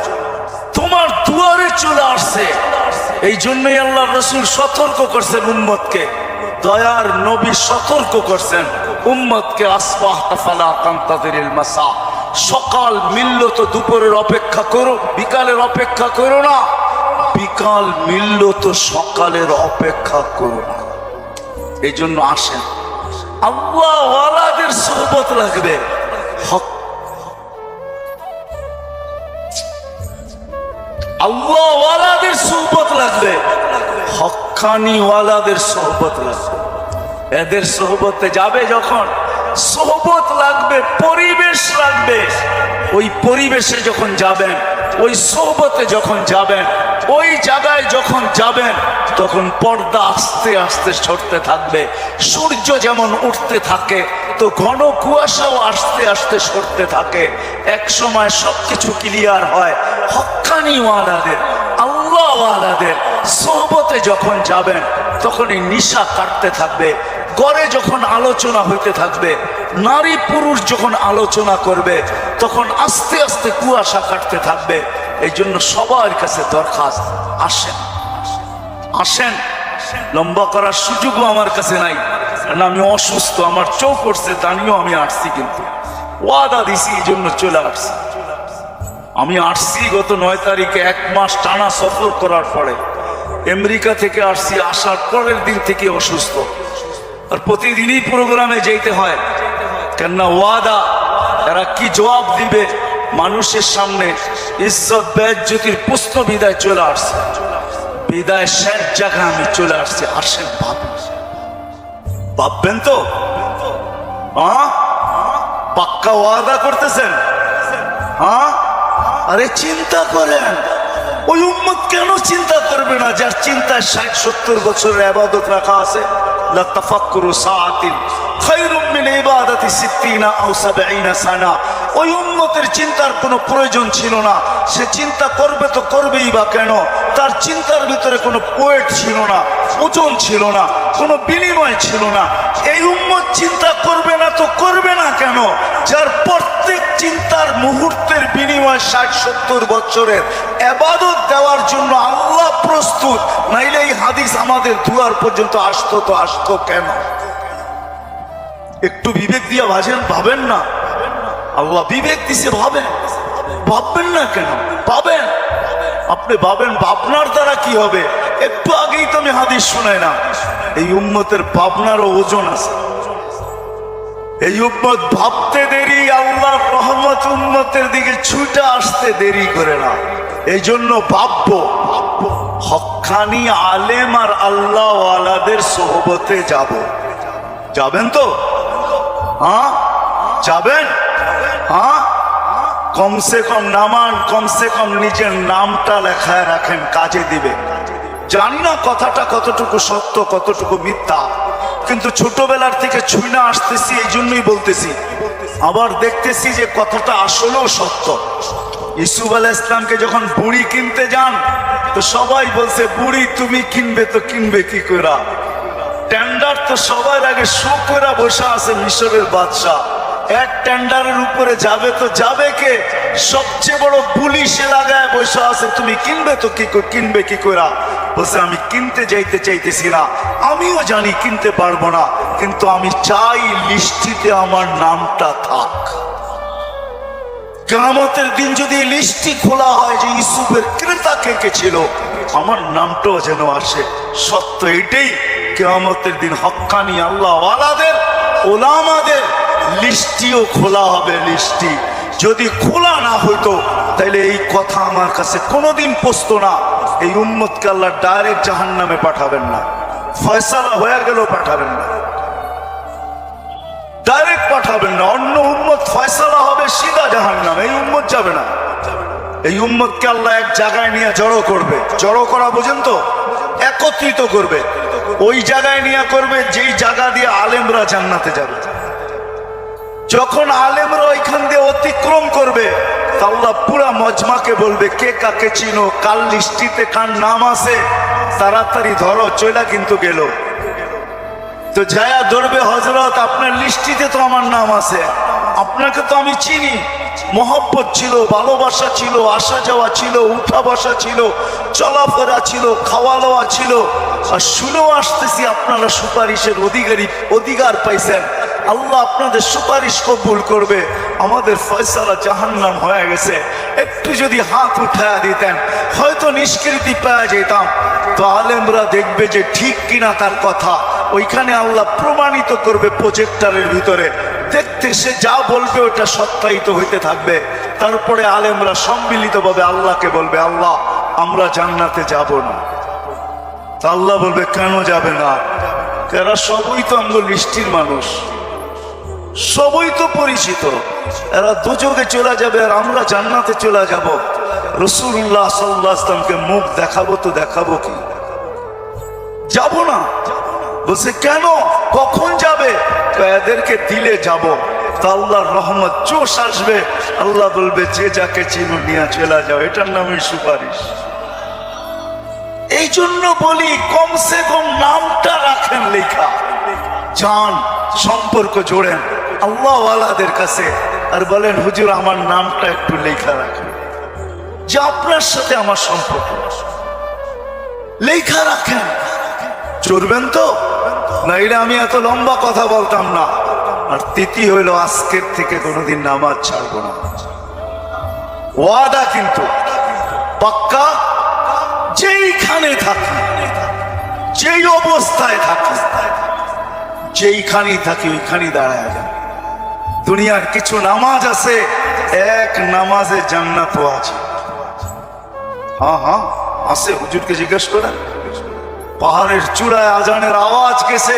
তোমার দুয়ারে চলে আসছে। এই জন্যই আল্লাহ রাসূল সতর্ক করছেন উম্মতকে, দয়ার নবী সতর্ক করছেন উম্মতকে, আসবাহতা ফালা তানতাযিরিল মাসা। সকাল মিলল তো দুপুরের অপেক্ষা করো, বিকালের অপেক্ষা করো না, বিকাল মিলল তো সকালের অপেক্ষা করো না। এই জন্য আসেন, আল্লাহ ওয়ালাদের সোহবত লাগবে, হক আল্লাহ ওয়ালাদের সোহবত লাগবে, হক্কানি ওয়ালাদের সোহবত লাগবে। এদের সোহবতে যাবে যখন, সোহবত লাগবে, পরিবেশ লাগবে। ওই পরিবেশে যখন যাবেন, ওই সোহবতে যখন যাবেন, ওই জায়গায় যখন যাবেন, তখন পর্দা আস্তে আস্তে সরতে থাকবে। সূর্য যেমন উঠতে থাকে তো ঘন কুয়াশাও আস্তে আস্তে সরতে থাকে। এক সময় সবকিছু ক্লিয়ার হয়। হক্কানি ওয়ালাদের, আল্লাহ ওয়ালাদের সোহবতে যখন যাবেন, তখন এই নিশা কাটতে থাকবে। ঘরে যখন আলোচনা হইতে থাকবে, নারী পুরুষ যখন আলোচনা করবে, তখন আস্তে আস্তে কুয়াশা কাটতে থাকবে। এই জন্য সবার কাছে দরখাস্ত, আসেন আসেন। লম্বা করার সুযোগও আমার কাছে নাই, কারণ আমি অসুস্থ, আমার চোখ করছে, তা নিয়েও আমি আসছি, কিন্তু ওয়াদা দিছি, এই জন্য চলে আসছি। আমি আসছি গত 9 তারিখে, 1 মাস টানা সফর করার পরে আমেরিকা থেকে আসছি। আসার পরের দিন থেকে অসুস্থ, আর প্রতিদিনই প্রোগ্রামে যেতে হয়, কেননা ওয়াদা। এরা কি জবাব দিবে মানুষের সামনে? ইজ্জত বেজ্জতির প্রশ্ন বিদায় চলে আসছে, বিদায় শেষ জায়গায় আমি চলে আসছি। আসেন, ভাববেন তো, পাক্কা ওয়াদা করতেছেন? হ্যাঁ, আরে চিন্তা করেন, ওই উম্মত কেন চিন্তা করবে না যার চিন্তায় 60-70 বছরের ইবাদত রাখা আছে? লা তাফাক্কুরু সাআতিন খায়রুম মিন ইবাদাতি 60 আও 70 সানা। ওই উম্মতের চিন্তার কোনো প্রয়োজন ছিল না। সে চিন্তা করবে তো করবেই বা কেন? তার চিন্তার ভিতরে কোনো ওয়েট ছিল না, ওজন ছিল না, কোনো বিনিময় ছিল না। এই উম্মত চিন্তা করবে না তো করবে না কেন? যার প্রত্যেক চিন্তার মুহূর্তের বিনিময় 60-70 বছরের ইবাদত দেওয়ার জন্য আল্লাহ প্রস্তুত। নাইলে এই হাদিস আমাদের দুয়ার পর্যন্ত আসতো তো আসতো কেন? একটু বিবেক দিয়ে ভাবেন না? আল্লাহ বিবেক দিছে, ভাবেন, ভাববেন না কেন? ভাবেন, আপনি ভাবেন, ভাবনার দ্বারা কি হবে? একটু আগেই তো আমি হাদিস শুনাই না, এই উম্মতের ভাবনারও ওজন আছে। এই উম্মত ভাবতে দেরি, আল্লাহর রহমত উম্মতের দিকে ছুটে আসতে দেরি করে না। এই জন্য ভাববো, হক্কানি আলেম আর আল্লাহ ওয়ালাদের সোহবতে যাব। যাবেন তো? হ্যাঁ, যাবেন? হ্যাঁ, কমসে কম নামান, কমসে কম নিজের নামটা লেখায় রাখেন, কাজে দিবে। জানি না কথাটা কতটুকু সত্য কতটুকু মিথ্যা, কিন্তু ছোটবেলার থেকে ছুঁয়ে আসতেছি, এই জন্যই বলতেছি। আবার দেখতেছি যে কথাটা আসলেও সত্য। ইউসুফ আলাইহিস সালামকে যখন বুড়ি কিনতে যান, তো সবাই বলছে বুড়ি তুমি কিনবে তো কিনবে কি করে? টেন্ডার তো সবার আগে শো করে বসে আছে মিশরের বাদশাহ। এক টেন্ডারের উপরে যাবে তো যাবে কে? সবচেয়ে বড় পুলিশে লাগায় বসে আছে, তুমি কিনবে তো কিনবে কি করে? বলছে আমি কিনতে যাইতে চাইতেছি না, আমিও জানি কিনতে পারবো না, কিন্তু আমি চাই লিস্টিতে আমার নামটা থাক। কিয়ামতের দিন যদি লিস্টি খোলা হয় যে ইউসুফের ক্রেতা কে কে ছিল, আমার নামটাও যেন আসে। সত্য এটাই, কিয়ামতের দিন হক্কানি আল্লাহ ওয়ালাদের ওলামাদের লিস্টিও খোলা হবে। লিস্টি যদি খোলা না হইতো তাইলে এই কথা আমার কাছে কোনোদিন পৌঁছতো না। এই উম্মতকে আল্লাহ ডাইরেক্ট জাহান্নামে পাঠাবেন না, ফয়সালা হয়ে গেল পাঠাবেন না, ডাইরেক্ট পাঠাবেন না। অন্য উম্মত ফয়সালা হবে সিধা জাহান্নাম, এই উম্মত যাবে না। এই উম্মতকে আল্লাহ এক জায়গায় নিয়ে জড়ো করবে। জড়ো করা বুঝেন তো? একত্রিত করবে, ওই জায়গায় নিয়ে করবে যেই জায়গা দিয়ে আলেমরা জান্নাতে যাবে। যখন আলেমরা ওইখান দিয়ে অতিক্রম করবে আল্লাহ পুরা মজমাকে বলবে, কে কাকে চিনো, কাল লিস্টিতে কার নাম আছে তাড়াতাড়ি ধরো, চইলা কিন্তু গেল। তো যায়া ধরবে, হযরত আপনার লিস্টিতে তো আমার নাম আছে, আপনাকে তো আমি চিনি, মহব্বত ছিল, ভালোবাসা ছিল, আসা যাওয়া ছিল, উঠা বসা ছিল, চলাফেরা ছিল, খাওয়া দাওয়া ছিল, আর শুনেও আসতেছি আপনারা সুপারিশের অধিকার পাইছেন। আল্লাহ আপনাদের সুপারিশ কবুল করবে। আমাদের ফয়সালা জাহান্নাম হয়ে গেছে, একটু যদি হাত উঠায়া দিতেন হয়তো নিষ্কৃতি পাওয়া যেতাম। তো আলেমরা দেখবে যে ঠিক কিনা তার কথা, ওইখানে আল্লাহ প্রমাণিত করবে প্রজেক্টরের ভিতরে। দেখতে সে যা বলবে ওটা সত্যায়িত হইতে থাকবে। তারপরে আলেমরা সম্মিলিতভাবে আল্লাহকে বলবে, আল্লাহ আমরা জান্নাতে যাব না। তা আল্লাহ বলবে, কেন যাবে না? এরা সবই তো আমগো লিস্টির মানুষ, সবই তো পরিচিত, এরা দুযোগে চলে যাবে আর আমরা জান্নাতে চলে যাব। রাসূলুল্লাহ সাল্লাল্লাহু আলাইহি ওয়াসাল্লামকে মুখ দেখাবো তো দেখাবো কি? যাব না। বলছে কেন, কখন যাবে? এদেরকে দিলে যাব। তা আল্লাহর রহমত জোশ আসবে, আল্লাহ বলবে যে যাকে চিনো নিয়ে চলে যাও। এটার নামই সুপারিশ। এই জন্য বলি কমসে কম নামটা রাখেন লেখা, যান সম্পর্ক জোড়েন আল্লাহ ওয়ালাদের কাছে, আর বলেন হুজুর আমার নামটা একটু লেখা রাখেন, যে আপনার সাথে আমার সম্পর্ক লেখা রাখেন। চলবেন তো? নাইলে আমি এত লম্বা কথা বলতাম না। আর তৃতীয় হইল, আজকের থেকে কোনোদিন নামাজ ছাড়বো না, ওয়াদা কিন্তু পাক্কা। যেইখানে থাকি, যেই অবস্থায় থাকি, যেইখানেই থাকি ওইখানেই দাঁড়ায় যান। দুনিয়ার কিছু নামাজ আছে, এক নামাজে জান্নাতও আছে। হ্যাঁ হ্যাঁ আছে, হুজুরকে জিজ্ঞেস করেন। পাহাড়ের চূড়ায় আজানের আওয়াজ গেছে,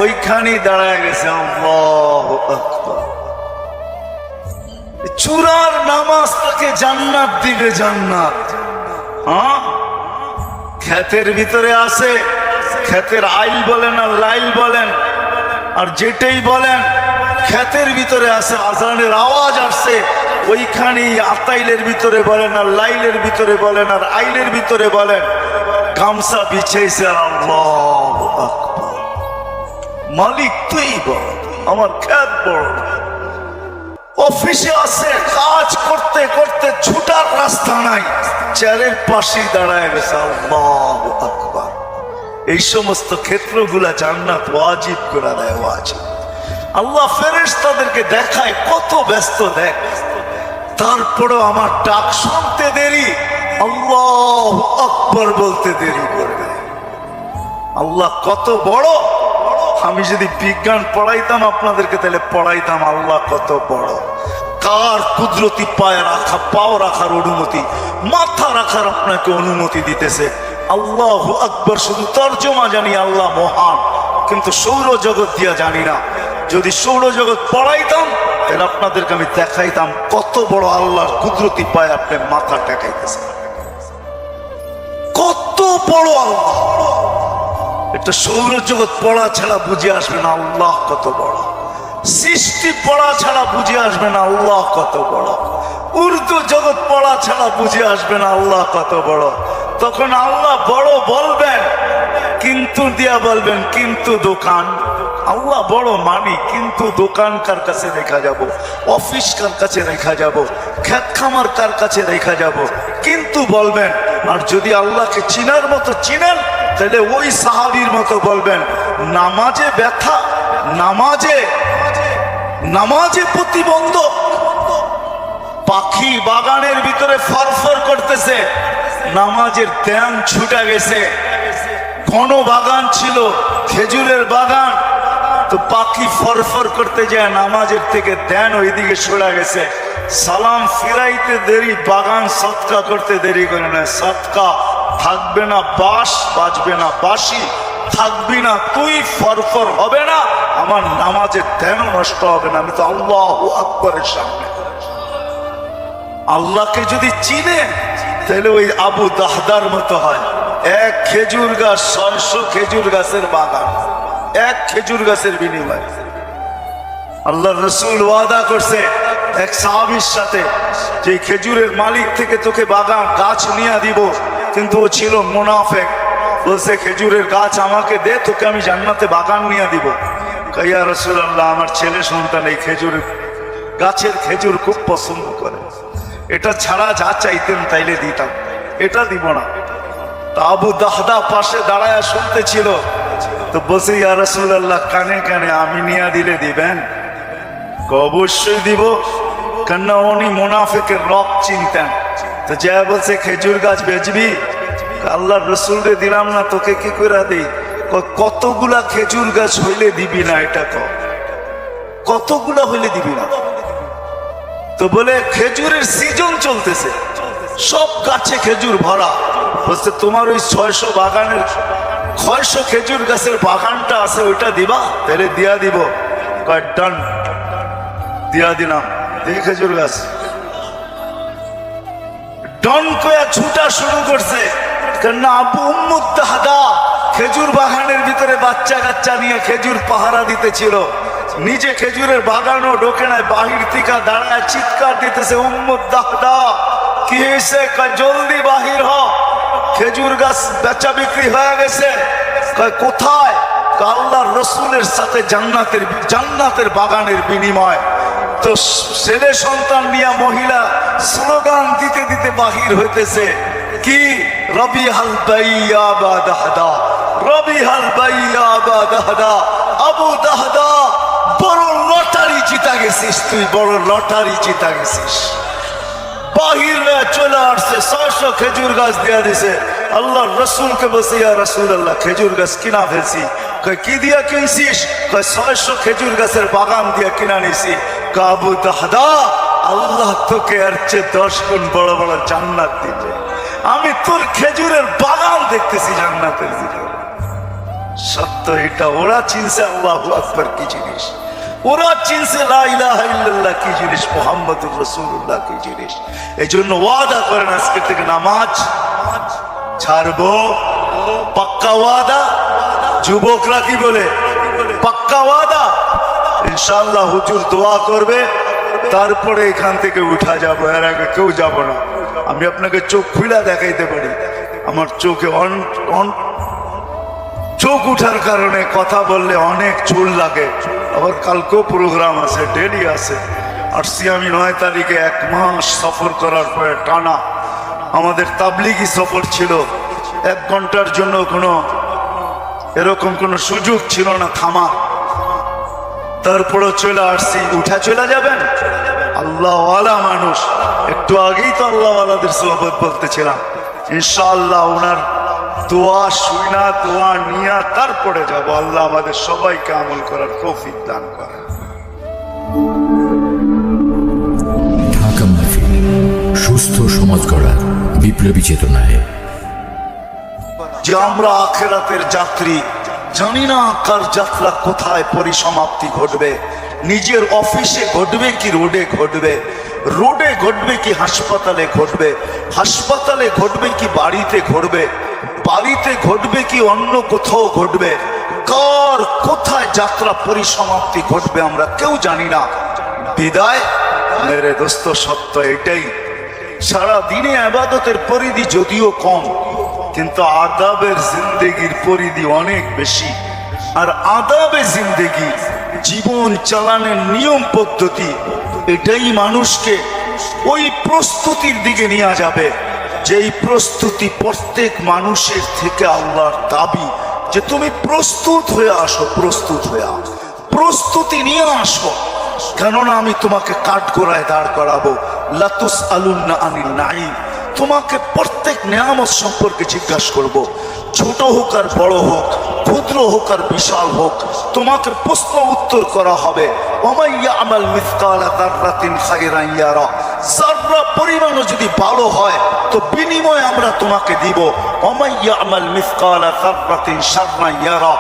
ওইখানেই দাঁড়ায় গেছে। আল্লাহু আকবার। চূড়ার নামাজ তাকে জান্নাত দিবে, জান্নাত। হ্যাঁ, ক্ষেতের ভিতরে আছে, ক্ষেতের আইল বলেন আর লাইল বলেন আর যেটাই বলেন, ক্ষেতের ভিতরে আছে, আজানের আওয়াজ আসছে, ওইখানেই আতাইলের ভিতরে বলেন আর লাইলের ভিতরে বলেন আর আইলের ভিতরে বলেন, গামছা বিছাইছে। আল্লাহু আকবার। মালিক তুই বল, আমার ক্ষেত বড়। অফিসে আছে, কাজ করতে করতে ছুটার রাস্তা নাই, চেয়ারের পাশে দাঁড়ায় গেছে। আল্লাহু আকবার। এই সমস্ত ক্ষেত্রগুলা জান্নাত ওয়াজিব করে দেয়, ওয়াজিব। আল্লাহ ফেরেশতাদেরকে দেখায় কত ব্যস্ত দেখ, তারপরেও আমার ডাক শুনতে দেরি, আল্লাহু আকবার বলতে দেরি করবে। আল্লাহ কত বড়। আমি যদি বিজ্ঞান পড়াইতাম আপনাদেরকে, তাহলে পড়াইতাম আল্লাহ কত বড়। কার কুদরতি পায়ে রাখা, পাও রাখার অনুমতি, মাথা রাখার আপনাকে অনুমতি দিতেছে। আল্লাহু আকবার শুধু তর্জমা জানি, আল্লাহ মহান, কিন্তু সৌরজগৎ দিয়া জানি না। যদি সৌরজগৎ পড়াইতাম তাহলে আপনাদেরকে আমি দেখাইতাম কত বড় আল্লাহর কুদরতি পায়ে আপনি মাথা টেকাইতেছেন, কত বড় আল্লাহ। এটা সৌরজগৎ পড়া ছাড়া বুঝে আসবে না আল্লাহ কত বড়। সৃষ্টি পড়া ছাড়া বুঝে আসবে না আল্লাহ কত বড়। উর্দু জগৎ পড়া ছাড়া বুঝে আসবে না আল্লাহ কত বড়। তখন আল্লাহ বড় বলবেন, কিন্তু দিয়া বলবেন কিন্তু দোকান। আল্লাহ বড় মানি, কিন্তু দোকান কার কাছে রেখা যাব, অফিস কার কাছে রেখা যাব, খেত খামার কার কাছে রেখা যাব, কিন্তু বলবেন। আর যদি আল্লাহকে চিনার মতো চিনেন, তাহলে ওই সাহাবীর মতো বলবেন, নামাজে ব্যথা, নামাজে প্রতিবন্ধক। পাখি বাগানের ভিতরে ফরফর করতেছে, নামাজের ধ্যান ছুটে গেছে। ঘন বাগান ছিল, খেজুরের বাগান, তো পাখি ফরফর করতে যায় নামাজের থেকে ধ্যান ওইদিকে সরে গেছে। সালাম ফিরাইতে দেরি, বাগান সৎকা করতে দেরি করে না। সৎকা থাকবে না বাঁশ, বাজবে না বাঁশি, থাকবি না তুই, ফরফর হবে না, আমার নামাজের ধ্যান নষ্ট হবে না। আমি তো আল্লাহু আকবারের সামনে। আল্লাহকে যদি চিনে তাহলে ওই আবু দাহদার মতো হয়। এক খেজুর গাছ 600 খেজুর গাছের বাগান, এক খেজুর গাছের বিনিময়ে। আল্লাহ রসুল ওয়াদা করছে এক সাহাবীর সাথে, যে খেজুরের মালিক থেকে তোকে বাগান গাছ নিয়ে দিব, কিন্তু ও ছিল মুনাফেক। বলছে খেজুরের গাছ আমাকে দে, তোকে আমি জান্নাতে বাগান নিয়ে দিব। ইয়া রাসূলুল্লাহ, আমার ছেলে সন্তান এই খেজুরের গাছের খেজুর খুব পছন্দ করে, এটা ছাড়া যা চাইতেন তাইলে দিতাম, এটা দিব না। তা আবু দাহদা পাশে দাঁড়ায় শুনতেছিল, তো বলছে ইয়া রাসূলুল্লাহ, কানে কানে আমি নিয়ে দিলে দিবেন? অবশ্যই দিব, কেননা উনি মুনাফিকের রব চিনতেন। তো যা বলছে খেজুর গাছ বেচবি? আল্লাহর রসুলকে দিলাম না, তোকে কি করে দিই? কতগুলা খেজুর গাছ হইলে দিবি না? এটা কতগুলা হইলে দিবি না? তো বলে খেজুরের সিজন চলতেছে, সব গাছে খেজুর ভরা। বলছে তোমার ওই 600 বাগানের 600 খেজুর গাছের বাগানটা আছে, ওইটা দিবা? তাহলে দিয়া দিব। ডান, দিয়া দিলাম। এই খেজুর গাছ ডন কয়া ছুটা শুরু করছে, কেননা আবু উম্মু দাহদা খেজুর বাগানের ভিতরে বাচ্চা কাচ্চা নিয়ে খেজুর পাহারা দিতেছিল। নিজে খেজুরের বাগানও ঢোকে নাই, বাহির থেকে দাঁড়ায় চিৎকার দিতেছে, উম্মু দাহদা কি হয়েছে? জলদি বাহির হ, খেজুর গাছ বেচা বিক্রি হয়ে গেছে। কোথায়? আল্লাহর রসুলের সাথে জান্নাতের বাগানের বিনিময়। তো ছেলে সন্তান নিয়ে মহিলা স্লোগান দিতে দিতে বাহির হইতেছে, কি? রবিহাল বাইয়া বা দাহদা, রবিহাল বাইয়া বা দাহদা। আবু দাহদা, বড় লটারি জিতা গেছিস তুই, বড় লটারি জিতা গেছিস। বাহির চলে আসছে, 600 খেজুর গাছ দেয়া দিছে। আল্লাহর রসুলকে বলছে, ইয়া রাসূলুল্লাহ, খেজুর গাছ কিনা ফেলছি। কি দিয়া কিনছিস? 600 খেজুর গাছের বাগান দিয়া কিনা নিছি। আবু দাহদা, আল্লাহ তোকে এর চেয়ে 10 গুণ বড় বড় জান্নাত দিবে। আমি তোর খেজুরের বাগান দেখতেছি জান্নাতের ভিতরে। সত্য এটা। ওরা চিনছে আল্লাহু আকবার কি জিনিস, ওরা চিনছে লা ইলাহা ইল্লাল্লাহ কি জিনিস, মুহাম্মদুর রাসূলুল্লাহ কি জিনিস। এই জন্য ওয়াদা করেন আজকে থেকে নামাজ ছাড়বো, পাক্কা ওয়াদা। যুবকরা কি বলে? পাক্কা ওয়াদা। ইনশাআল্লাহ হুজুর দোয়া করবে, তারপরে এখান থেকে উঠা যাবো, এর আগে কেউ যাব না। আমি আপনাকে চোখ খুলে দেখাইতে পারি, আমার চোখে চোখ উঠার কারণে কথা বললে অনেক চুল লাগে। আবার কালকেও প্রোগ্রাম আছে, ডেলি আছে। আসছি আমি 9 তারিখে, 1 মাস সফর করার পরে টানা আমাদের তাবলিগি সফর ছিল। 1 ঘন্টার জন্য এরকম কোনো সুযোগ ছিল না থামা। তারপরে চলে আসছি। উঠা চলে যাবেন? আল্লাহওয়ালা মানুষ, একটু আগেই তো আল্লাহওয়ালাদের সোহবত বলতেছিলাম। ইনশাআল্লাহ ওনার দোয়া শুনা, দোয়া নিয়া তারপরে যাব। আল্লাহ আমাদের সবাইকে আমল করার তৌফিক দান করেন। ঢাকা মাহফিল, সুস্থ সমাজ গড়ার বিপ্লবী চেতনায়। যে আমরা আখিরাতের যাত্রী, জানি না কার যাত্রা কোথায় পরিসমাপ্তি ঘটবে। নিজের অফিসে ঘটবে কি রোডে ঘটবে, রোডে ঘটবে কি হাসপাতালে ঘটবে, হাসপাতালে ঘটবে কি বাড়িতে ঘটবে, বাড়িতে ঘটবে কি অন্য কোথাও ঘটবে। কার কোথায় যাত্রা পরিসমাপ্তি ঘটবে আমরা কেউ জানি না। বিদায় মেরে দোস্ত, সত্য এটাই। সারা দিনে ইবাদতের পরিধি যদিও কম, কিন্তু আদাবের জিন্দেগির পরিধি অনেক বেশি। আর আদাবে জিন্দেগি, জীবন চালানোর নিয়ম পদ্ধতি, এটাই মানুষকে ওই প্রস্তুতির দিকে নিয়ে যাবে, যেই প্রস্তুতি প্রত্যেক মানুষের থেকে আল্লাহর দাবি যে তুমি প্রস্তুত হয়ে আসো, প্রস্তুত হয়ে আসো, প্রস্তুতি নিয়ে আসো। কেননা আমি তোমাকে কাঠগড়ায় দাঁড় করাবো। লাতুস আলুন্না আনিল নাঈম, তোমাকে প্রত্যেক নিয়ামত সম্পর্কে জিজ্ঞাসা করব। ছোট হোক আর বড় হোক, ক্ষুদ্র হোক আর বিশাল হোক, তোমাকে প্রশ্ন উত্তর করা হবে। ওমাইয়া আমাল মিসকালা যাররাতিন খায়রান ইয়ারা, যাররা পরিমাণও যদি ভালো হয় তো বিনিময় আমরা তোমাকে দিব। ওমাইয়া আমাল মিসকালা যাররাতিন শাররান ইয়ারা,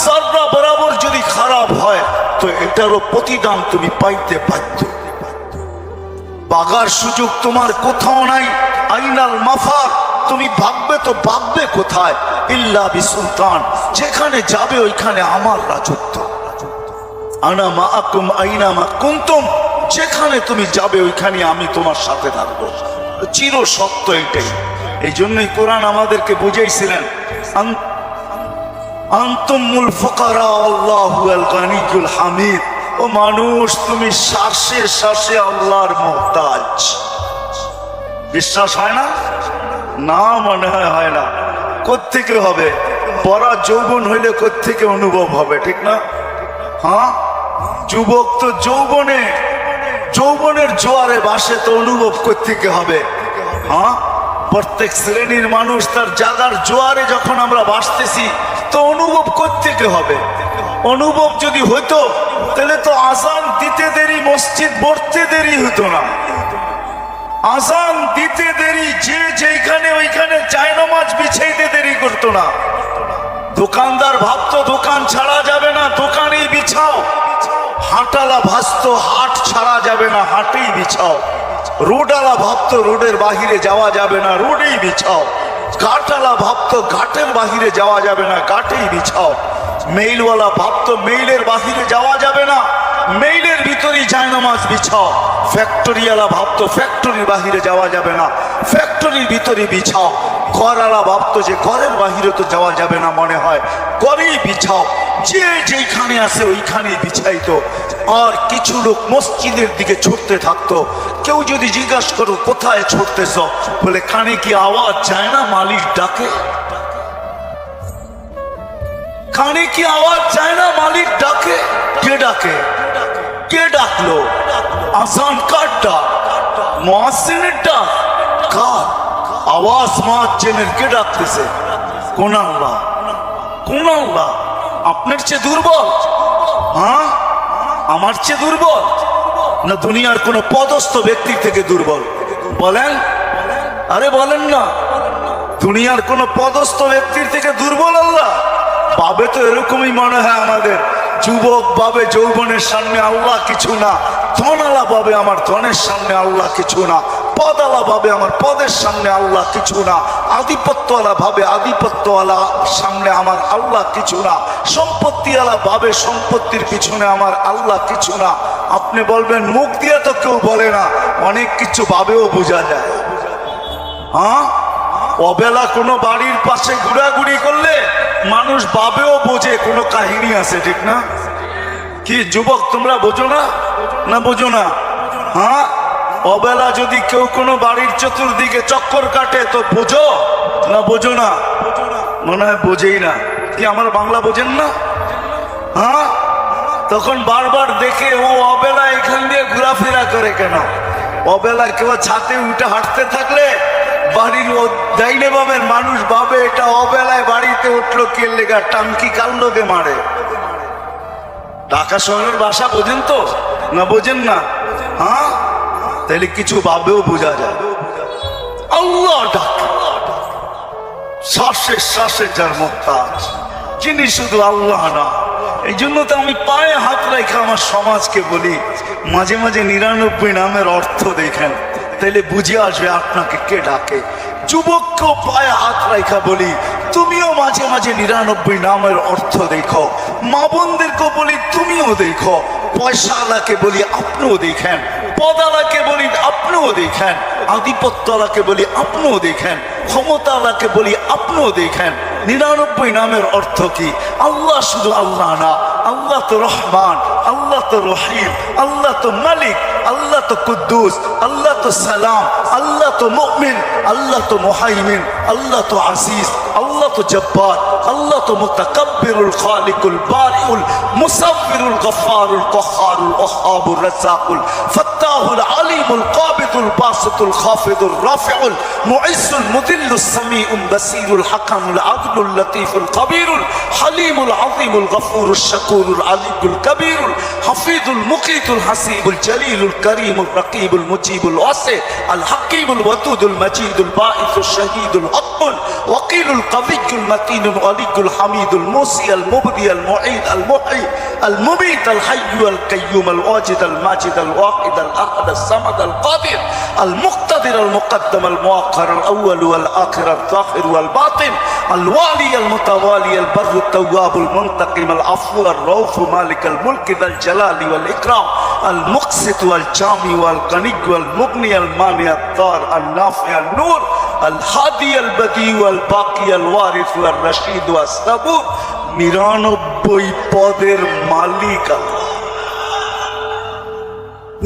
যাররা বরাবর যদি খারাপ হয় তো এটারও প্রতিদান তুমি পাইতে বাধ্য। বাগার সুযোগ তোমার কোথাও নাই। আইনাল মাফার, তুমি ভাববে তো ভাববে কোথায়? ইল্লা বিসুলতান, যেখানে যাবে ওইখানে আমার রাজত্ব। আনা মাআকুম আইনা মা কুনতুম, যেখানে তুমি যাবে ওইখানে আমি তোমার সাথে থাকবো। চির সত্য এটাই। এই জন্যই কোরআন আমাদেরকে বুঝাইছিলেন, আনতুমুল ফুকারা আল্লাহু আল গানিয়ুল হামিদ। ও মানুষ, তুমি শ্বাসে শ্বাসে আল্লাহর মুহতাজ। বিশ্বাস হয় না? না, মনে হয় না। কোত্থেকে হবে? পরা যৌবন হইলে কোত্থেকে অনুভব হবে, ঠিক না? হ্যাঁ, যুবক তো যৌবনের জোয়ারে বাসে, তো অনুভব কোত্থেকে হবে? হ্যাঁ, প্রত্যেক শ্রেণীর মানুষ তার জাগার জোয়ারে যখন আমরা বাসতেছি তো অনুভব কোত্থেকে হবে? অনুভব যদি হইতো তাহলে তো আজান দিতে দেরি, মসজিদ ভরতে দেরি হতো না। আজান দিতে দেরি, যে যেখানে ওইখানে জায়নামাজ বিছাইতে দেরি করতো না। দোকানদার ভাবতো দোকান ছাড়া যাবে না, দোকানেই বিছাও। হাটালা ভাসতো হাট ছাড়া যাবে না, হাটেই বিছাও। রোডালা ভাবতো রোডের বাহিরে যাওয়া যাবে না, রোডেই বিছাও। ঘাটালা ভাবতো ঘাটের বাহিরে যাওয়া যাবে না, ঘাটেই বিছাও। মেইলওয়ালা ভাবতো মেইলের বাহিরে যাওয়া যাবে না, মেইলের ভিতরেই জায়নামাজ বিছাও। ফ্যাক্টরিওয়ালা ভাবতো ফ্যাক্টরির বাহিরে যাওয়া যাবে না, ফ্যাক্টরির ভিতরে বিছাও। ঘরওয়ালা ভাবতো যে ঘরের বাহিরে তো যাওয়া যাবে না, মনে হয় ঘরেই বিছাও। যে যেখানে আছে ওইখানেই বিছাইতো। আর কিছু লোক মসজিদের দিকে ছুটতে থাকতো। কেউ যদি জিজ্ঞাসা করো কোথায় ছুটতেছ, বলে কানে কি আওয়াজ যায় না মালিক ডাকে? কানে কি আওয়াজ যায় না মালিক ডাকে? কে ডাকে? কে ডাকলো? আজান কার ডাক? মুয়াজ্জিনের ডাক? কার আওয়াজ? মুয়াজ্জিনের। কে ডাকতেছে? কোন আল্লাহ? কোন আল্লাহ? আপনার চেয়ে দুর্বল? হ্যাঁ, আমার চেয়ে দুর্বল না দুনিয়ার কোন পদস্থ ব্যক্তির থেকে দুর্বল? বলেন, আরে বলেন না। দুনিয়ার কোন পদস্থ ব্যক্তির থেকে দুর্বল আল্লাহ? ভাবে তো এরকমই মনে হয় আমাদের। যুবক ভাবে যৌবনের সামনে আল্লাহ কিছু না, ধনালা ভাবে আমার ধনের সামনে আল্লাহ কিছু না, পদালা ভাবে আমার পদের সামনে আল্লাহ কিছু না, আধিপত্যওয়ালা ভাবে আধিপত্যওয়ালা সামনে আমার আল্লাহ কিছু না, সম্পত্তিওয়ালা ভাবে সম্পত্তির পিছনে আমার আল্লাহ কিছু না। আপনি বলবেন মুখ দিয়ে তো কেউ বলে না, অনেক কিছু ভাবেও বোঝা যায়। হ্যাঁ, অবেলা কোনো বাড়ির পাশে ঘোরাঘুরি করলে মানুষ ভাবেও বোঝে কোনো কাহিনী আছে, ঠিক না? কি যুবক, তোমরা বোঝো না? না বোঝো না? হ্যাঁ, অবেলা যদি কেউ কোনো বাড়ির চতুর্দিকে চক্কর কাটে তো বোঝো না বোঝো না? মনে হয় বোঝেই না। কি আমার বাংলা বোঝেন না? হ্যাঁ, তখন বারবার দেখে ও অবেলা এখান দিয়ে ঘোরাফেরা করে কেন? অবেলা কেউ ছাদে উঠে হাঁটতে থাকলে বাড়ির ডাইনে বাবের মানুষ ভাবে এটা অবেলায় বাড়িতে উঠলো কে লেগা, টাঙ্কি কান্ডকে মারে। ঢাকা শহরের ভাষা বোঝেন তো না বোঝেন না? হ্যাঁ, তাহলে কিছু ভাবেও বোঝা যায়। আল্লাহ ডাকে, শ্বাসে শ্বাসে যার মুহতাজ, যিনি শুধু আল্লাহ না। এই জন্য তো আমি পায়ে হাত রেখে আমার সমাজকে বলি মাঝে মাঝে 99 নামের অর্থ দেখেন, তাহলে বুঝে আসবে আপনাকে কে ডাকে। যুবককেও পায়ে হাত রেখা বলি তুমিও মাঝে মাঝে 99 নামের অর্থ দেখো। মা বোনদেরকেও বলি তুমিও দেখো। পয়সাওয়ালাকে বলি আপনিও দেখেন, পদালাকে বলি আপনিও দেখেন, আধিপত্যওয়ালাকে বলি আপনিও দেখেন, ক্ষমতাওয়ালাকে বলি আপনিও দেখেন। 99 নামের অর্থ কি? আল্লাহ শুধু আল্লাহ না, আল্লাহ তো রহমান, আল্লাহ তো রহিম, আল্লাহ তো মালিক, আল্লাহ তো কুদ্দুস, আল্লাহ তো সালাম, আল্লাহ তো মুমিন, আল্লাহ তো মুহাইমিন, আল্লাহ তো আজিজ, আল্লাহ তো জব্বার, আল্লাহ তো মুতাকাব্বিরুল খালিকুল বারিউল মুসাব্বিরুল গফফারুল কহ্হারুল ওয়াহ্হাবুর রাজ্জাকুল ফাত্তাহুল আলিমুল কাবিদুল বাসিতুল খাফিদুর রাফিউল মুইজ্জুল মুদিল্লুস সামিউল বাসীরুল হাকামুল আদলুল লতীফুল কবীরুল হালিমুল আযীমুল গফুরুশ শাকুরুল আলিয়ুল কবীরুল হাফিজুল মুকীতুল হাসিবুল জলিলুল করিমুল রকিবুল মুজিবুল ওয়াসি আল হাকীমুল ওয়াদুদুল মজিদুল বাঈসুশ শাহীদুল হক্কুল ওয়াকিলুল কবিয়্যুল মতিনুল ওয়ালিয়ুল হামিদুল মুসি আল মুবদি আল মুঈদ আল মুহয়ী আল মুমীত আল হাইয়্যু আল কাইয়্যুম আল ওয়াজিদ আল মাজিদ আল ওয়াহিদ আল আহাদ আল সামাদ আল কাদির আল মুক্তাদির আল মুকদ্দম আল মুআক্খার আল আউয়াল ওয়াল আখির আল যাহির ওয়াল বাতিন আল ওয়ালি আল মুতাওয়ালি আল বরর আল তাওয়াব আল মুনতাকিম আল আফু আল রউফ মালিক আল মুলক আল জালালি ওয়াল ইকরাম আল মুকসিত ওয়াল জামি ওয়াল গনি ওয়াল মুগনি আল মানি আল দার আল নাফি আল নূর আল হাদি আল বদি ওয়াল বাকি আল ওয়ারিস ওয়াল রশিদ ওয়াস সাবুর। 99 পদের মালিক আল্লাহ,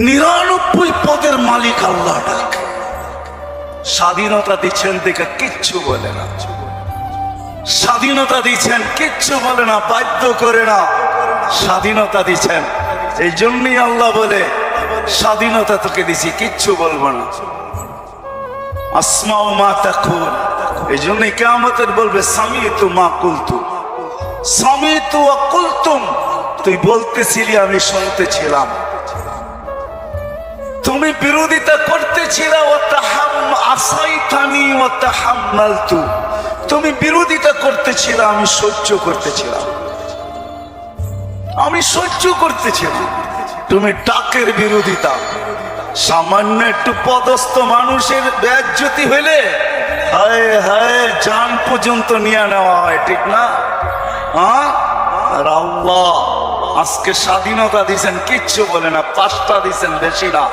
99 পদের মালিক আল্লাহ ডাকে। স্বাধীনতা দিচ্ছেন দেখে কিচ্ছু বলে না, স্বাধীনতা দিচ্ছেন কিচ্ছু বলে না, বাধ্য করে না, স্বাধীনতা দিচ্ছেন। এই জন্যই আল্লাহ বলে স্বাধীনতা তোকে দিছি, কিচ্ছু বলবো না। আসমাউ মা তাকুল, এই জন্যই কিয়ামতের বলবে সামিতু মা কুলতু, সামিতু ওয়া কুলতুম, তুই বলতেছিলি আমি শুনতেছিলাম, তুমি বিরোধিতা করতেছিলে, আসাইতানি ওয়া তাহাম্মালতু, তুমি বিরোধিতা করতেছিলে, আমি সহ্য করতেছিলাম, আমি সহ্য করতেছিলাম। তুমি ডাকের বিরোধিতা, সামান্য একটু পদস্থ মানুষের বেজ্জতি হইলে হায় হায় জান পর্যন্ত নিয়ে নেওয়া হয়, ঠিক না? আর আল্লাহ আজকে স্বাধীনতা দিয়েছেন, কিচ্ছু বলে না, 5টা দিয়েছেন, বেশি না।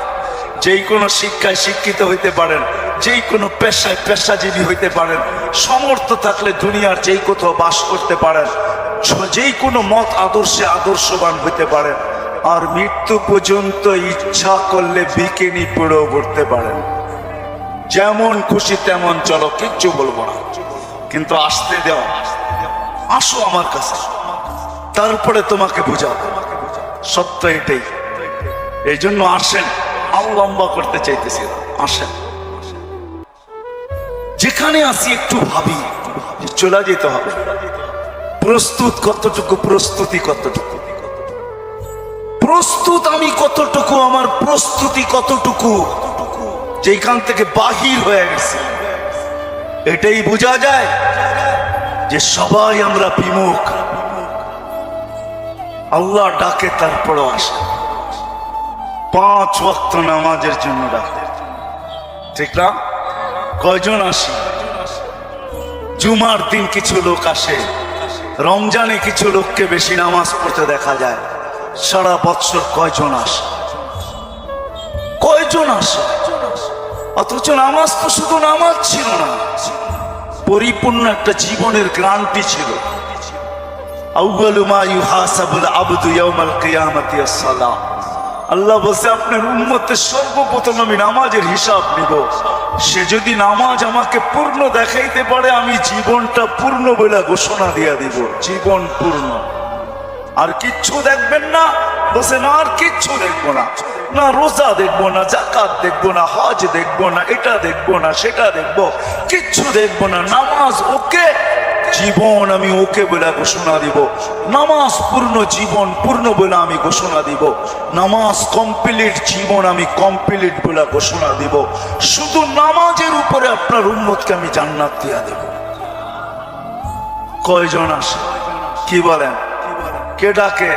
যেই কোনো শিক্ষায় শিক্ষিত হইতে পারেন, যেই কোনো পেশায় পেশাজীবী হইতে পারেন, সমর্থ থাকলে দুনিয়ার যেই কোথাও বাস করতে পারেন, যেই কোনো মত আদর্শে আদর্শবান হইতে পারেন, আর মৃত্যু পর্যন্ত ইচ্ছা করলে বিকিনি পড়েও পড়তে পারেন, যেমন খুশি তেমন চলো, কিচ্ছু বলবো না, কিন্তু আসতে দাও, আসো আমার কাছে, তারপরে তোমাকে বুঝাবো সত্য এটাই। এই জন্য আসেন, লম্বা করতে চাইতেছি, আসেন। যেখানে আসি একটু ভাবি, চলে যেতে হবে, প্রস্তুত কতটুকু, প্রস্তুতি কতটুকু, প্রস্তুত আমি কতটুকু, আমার প্রস্তুতি কতটুকু, যেখান থেকে বাহির হয়ে গেছে। এটাই বোঝা যায় যে সবাই আমরা বিমুখ, আল্লাহ ডাকে তারপরও আসে। 5 ওয়াক্ত নামাজের জন্য ডাকে, ঠিক না? কয়জন আসি? জুমার দিন কিছু লোক আসে, রমজানে কিছু লোককে বেশি নামাজ পড়তে দেখা যায়। সারা বছর কয়জন আসে? কয়জন আসে? অথচ নামাজ তো শুধু নামাজ ছিল না, পরিপূর্ণ একটা জীবনের গ্রান্টি ছিল। আউয়ালু মা ইউহাসাবুল আবদু ইয়াউমাল কিয়ামাতি আস-সালাহ। আল্লাহ বলছে আপনার উম্মতের সর্বপ্রথম আমি নামাজের হিসাব নিব। সে যদি নামাজ আমাকে পূর্ণ দেখাইতে পারে, আমি জীবনটা পূর্ণ বলে ঘোষণা দিয়া দিব, জীবন পূর্ণ। আর কিচ্ছু দেখবেন না? বলছে না, আর কিচ্ছু দেখবো না, না রোজা দেখবো না, যাকাত দেখবো না, হজ দেখবো না, এটা দেখবো না, সেটা দেখবো, কিচ্ছু দেখবো না। নামাজ ওকে, জীবন আমি ওকে বলে ঘোষণা দিব। নামাজ পূর্ণ, জীবন পূর্ণ বলে আমি ঘোষণা দিব। নামাজ কমপ্লিট, জীবন আমি কমপ্লিট বলে ঘোষণা দিব। শুধু নামাজের উপরে আপনার উম্মতকে আমি জান্নাত দিয়া দেব। কয়জন আসে? কি বলেন? কে ডাকে?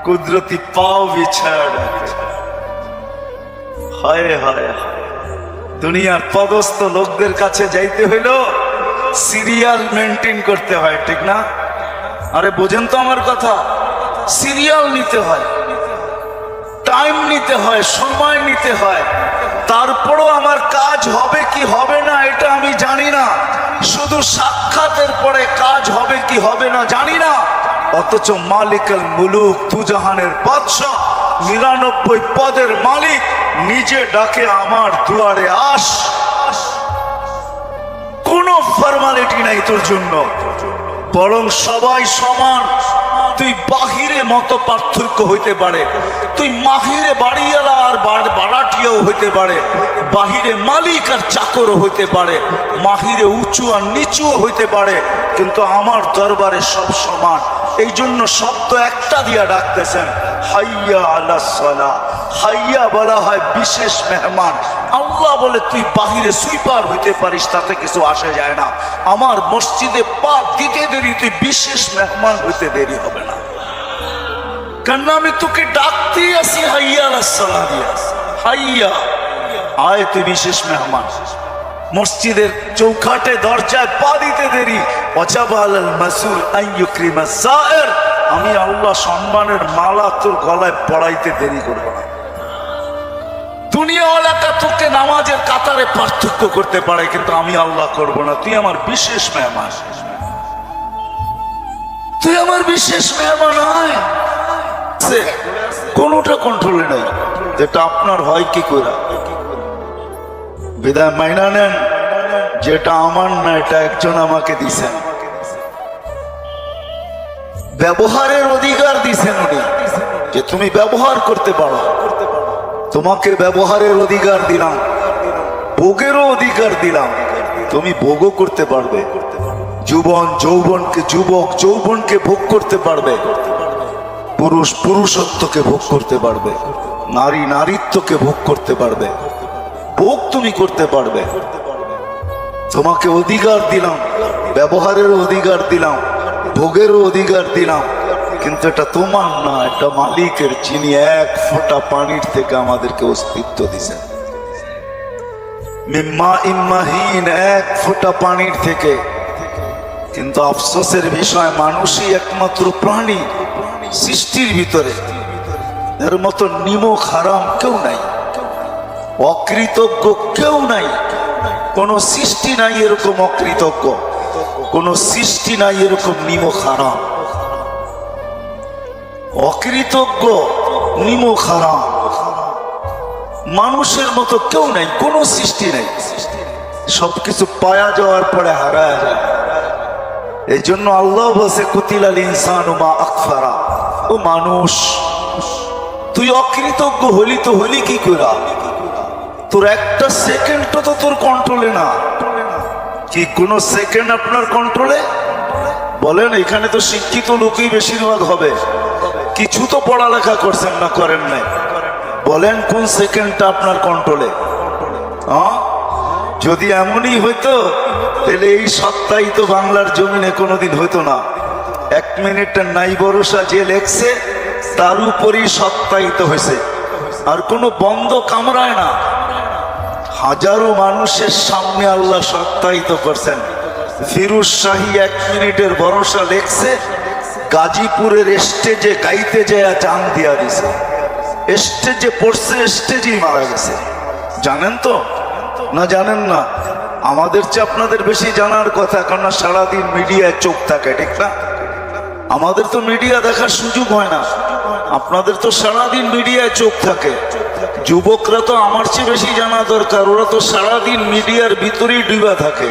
কুদরতি পাও বিছায়া ডাকে। হায় হায়, দুনিয়ার পদস্থ লোকদের কাছে যাইতে হইল সিরিয়াল মেনটেন করতে হয়, ঠিক না? আরে বোঝেন তো আমার কথা, সিরিয়াল নিতে হয়, টাইম নিতে হয়, সময় নিতে হয়। তারপরও আমার কাজ হবে কি হবে না এটা আমি জানি না, শুধু সাক্ষাতের পরে কাজ হবে কি হবে না জানি না, অথচ মালিকুল মুলুক দুজাহানের বাদশা 99 পদের মালিক নিজে ডাকে আমার দুয়ারে আস। কোনো ফরমালিটি নাই তোর জন্য, বরং সবাই সমান। তুই বাহিরে মত পার্থক্য হইতে পারে, তুই মাহিরে বাড়িওয়ালা আর বাড়াটিয়াও হইতে পারে, বাহিরে মালিক আর চাকরও হইতে পারে, মাহিরে উঁচু আর নিচুও হইতে পারে, কিন্তু আমার দরবারে সব সমান। এই জন্য শব্দ একটা দিয়া ডাকতেছেন, হাইয়া আলাস সালাহ। হাইয়া বলা হয় বিশেষ মেহমান। আল্লাহ বলে তুই বাহিরে সুইপার হইতে পারিস, তাতে কিছু আসে যায় না। আমার মসজিদে পা দিতে দেরি, তুই বিশেষ মেহমান হইতে দেরি হবে না, কেন আমি তোকে ডাকতেই আসি হাইয়া আলাস সালাহ দিয়া। হাইয়া আয়, তুই বিশেষ মেহমান। মসজিদের চৌখাটে দরজায় পা দিতে দেরি, আমি আল্লাহ সম্মানের মালা তোর গলায় পড়াইতে দেরি করব না। দুনিয়াওয়ালাটা তোকে নামাজের কাতারে পার্থক্য করতে পারে, কিন্তু আমি আল্লাহ করব না। তুই আমার বিশেষ মেহমান, তুই আমার বিশেষ মেহমান। হয় কোনটা কন্ট্রোলে নাই, যেটা আপনার হয় কি করে বিদায় মাইনা নেন, যেটা আমার না এটা একজন আমাকে দিছেন। ব্যবহারের অধিকার দিছেন উনি, যে তুমি ব্যবহার করতে পারো, তোমাকে ব্যবহারের অধিকার দিলাম, ভোগেরও অধিকার দিলাম, তুমি ভোগও করতে পারবে। যৌবনকে যুবক যৌবনকে ভোগ করতে পারবে, পুরুষ পুরুষত্বকে ভোগ করতে পারবে, নারী নারীত্বকে ভোগ করতে পারবে, ভোগ তুমি করতে পারবে। তোমাকে অধিকার দিলাম, ব্যবহারের অধিকার দিলাম, ভোগেরও অধিকার দিলাম, কিন্তু এটা তোমার না, এটা মালিকের, যিনি এক ফোঁটা পানির থেকে আমাদেরকে অস্তিত্ব দিয়েছেন। মিম্মা ইম্মাহীন, এক ফোঁটা পানির থেকে। কিন্তু আফসোসের বিষয়, মানুষই একমাত্র প্রাণী সৃষ্টির ভিতরে এর মতো নিমক হারাম কেউ নাই, অকৃতজ্ঞ কেউ নাই। কোন সৃষ্টি নাই এরকম অকৃতজ্ঞ, কোন সৃষ্টি নাই এরকম নিমক হারাম। অকৃতজ্ঞ নিমক হারাম মানুষের মতো কেউ নাই, কোন সৃষ্টি নাই। সবকিছু পায়া যাওয়ার পরে হারায় যায়। এই জন্য আল্লাহ বলছে, কুতিলাল ইনসানু মা আকফারা। ও মানুষ, তুই অকৃতজ্ঞ হলি তো হলি কি করে? তোর একটা সেকেন্ডও তো তোর কন্ট্রোলে না। কি কোন সেকেন্ড আপনার কন্ট্রোলে? বলেন, এখানে তো শিক্ষিত লোকই বেশিরভাগ হবে, কিছু তো পড়ালেখা করছেন না, করেন নাই। বলেন কোন সেকেন্ডটা আপনার কন্ট্রোলে? যদি এমনই হইতো তাহলে এই সপ্তাহে তো বাংলার জমিনে কোনোদিন হইতো না। 1 মিনিটের নাই ভরসা যে লেখছে তার উপরই সপ্তাহিত হয়েছে, আর কোনো বন্ধ কামড়ায় না। হাজারো মানুষের সামনে আল্লাহ সপ্তাহিত করছেন। ফিরোজ শাহী 1 মিনিটের ভরসা লেখছে, গাজীপুরের স্টেজে গাইতে যায় চাঁদ দিয়া দিছে। স্টেজে পড়ছে, স্টেজেই মারা গেছে। জানেন তো না জানেন না? আমাদের চেয়ে আপনাদের বেশি জানার কথা, কারণ সারাদিন মিডিয়ায় চোখ থাকে, ঠিক না? আমাদের তো মিডিয়া দেখার সুযোগ হয় না, আপনাদের তো সারাদিন মিডিয়ায় চোখ থাকে। যুবকরা তো আমার চেয়ে বেশি জানা দরকার, ওরা তো সারাদিন মিডিয়ার ভিতরেই ডুবা থাকে।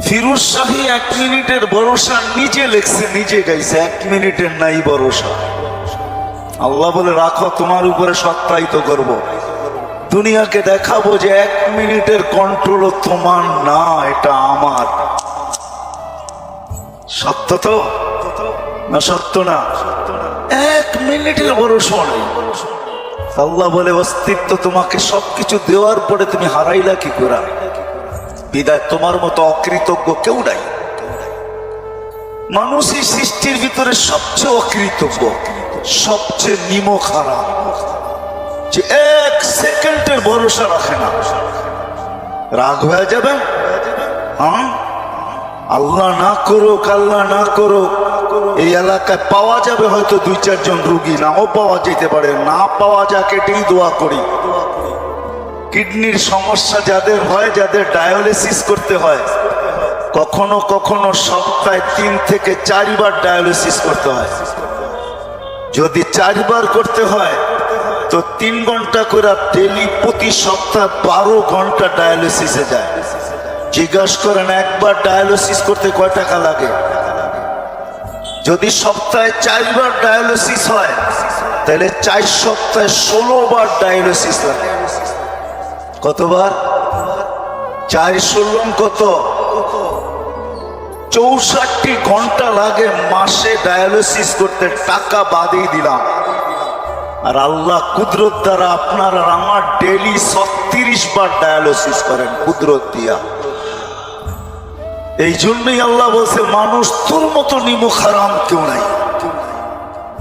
ফিরোজ শাহী 1 মিনিটের ভরসা নিজে লেখছে, নিজে গাইছে, 1 মিনিটের নাই ভরসা। আল্লাহ বলে, রাখো, তোমার উপরে সত্যায়িত করব, দুনিয়াকে দেখাবো যে 1 মিনিটের কন্ট্রোল তোমার না, এটা আমার। সত্য তো না? সত্য না? 1 মিনিটের ভরসা নেই। আল্লাহ বলে, অস্তিত্ব তোমাকে সবকিছু দেওয়ার পরে তুমি হারাইলা কি করে? বিদায় তোমার মতো অকৃতজ্ঞ কেউ নাই। মানুষই সৃষ্টির ভিতরে সবচেয়ে অকৃতজ্ঞ, সবচেয়ে নিমক হারাম, যে 1 সেকেন্ডের ভরসা রাখে না। রাগ হয়ে যাবে, আল্লাহ না করুক, আল্লাহ না করুক, এই এলাকায় পাওয়া যাবে হয়তো 2-4 জন রুগী, নাও পাওয়া যেতে পারে, না পাওয়া যাক এটাই দোয়া করি। কিডনির সমস্যা যাদের হয়, যাদের ডায়ালিসিস করতে হয়, কখনো কখনো সপ্তাহে 3 থেকে 4 বার ডায়ালিসিস করতে হয়। যদি 4 বার করতে হয় তো 3 ঘন্টা করে ডেলি, প্রতি সপ্তাহে 12 ঘন্টা ডায়ালিসিসে যায়। জিজ্ঞাসা করেন একবার ডায়ালিসিস করতে কয় টাকা লাগে? যদি সপ্তাহে 4 বার ডায়ালিসিস হয় তাহলে 4 সপ্তাহে 16 বার ডায়ালিসিস লাগে। কতবার? 4 16 কত? 64 ঘন্টা লাগে মাসে ডায়ালিসিস করতে, টাকা বাদই দিলাম। আর আল্লাহ কুদরত দ্বারা আপনার আর আমার ডেলি 36 বার ডায়ালিসিস করেন কুদরত দিয়া। এই জন্যই আল্লাহ বলছে মানুষ তোর মতো নিমুখ হারাম কেউ নাই,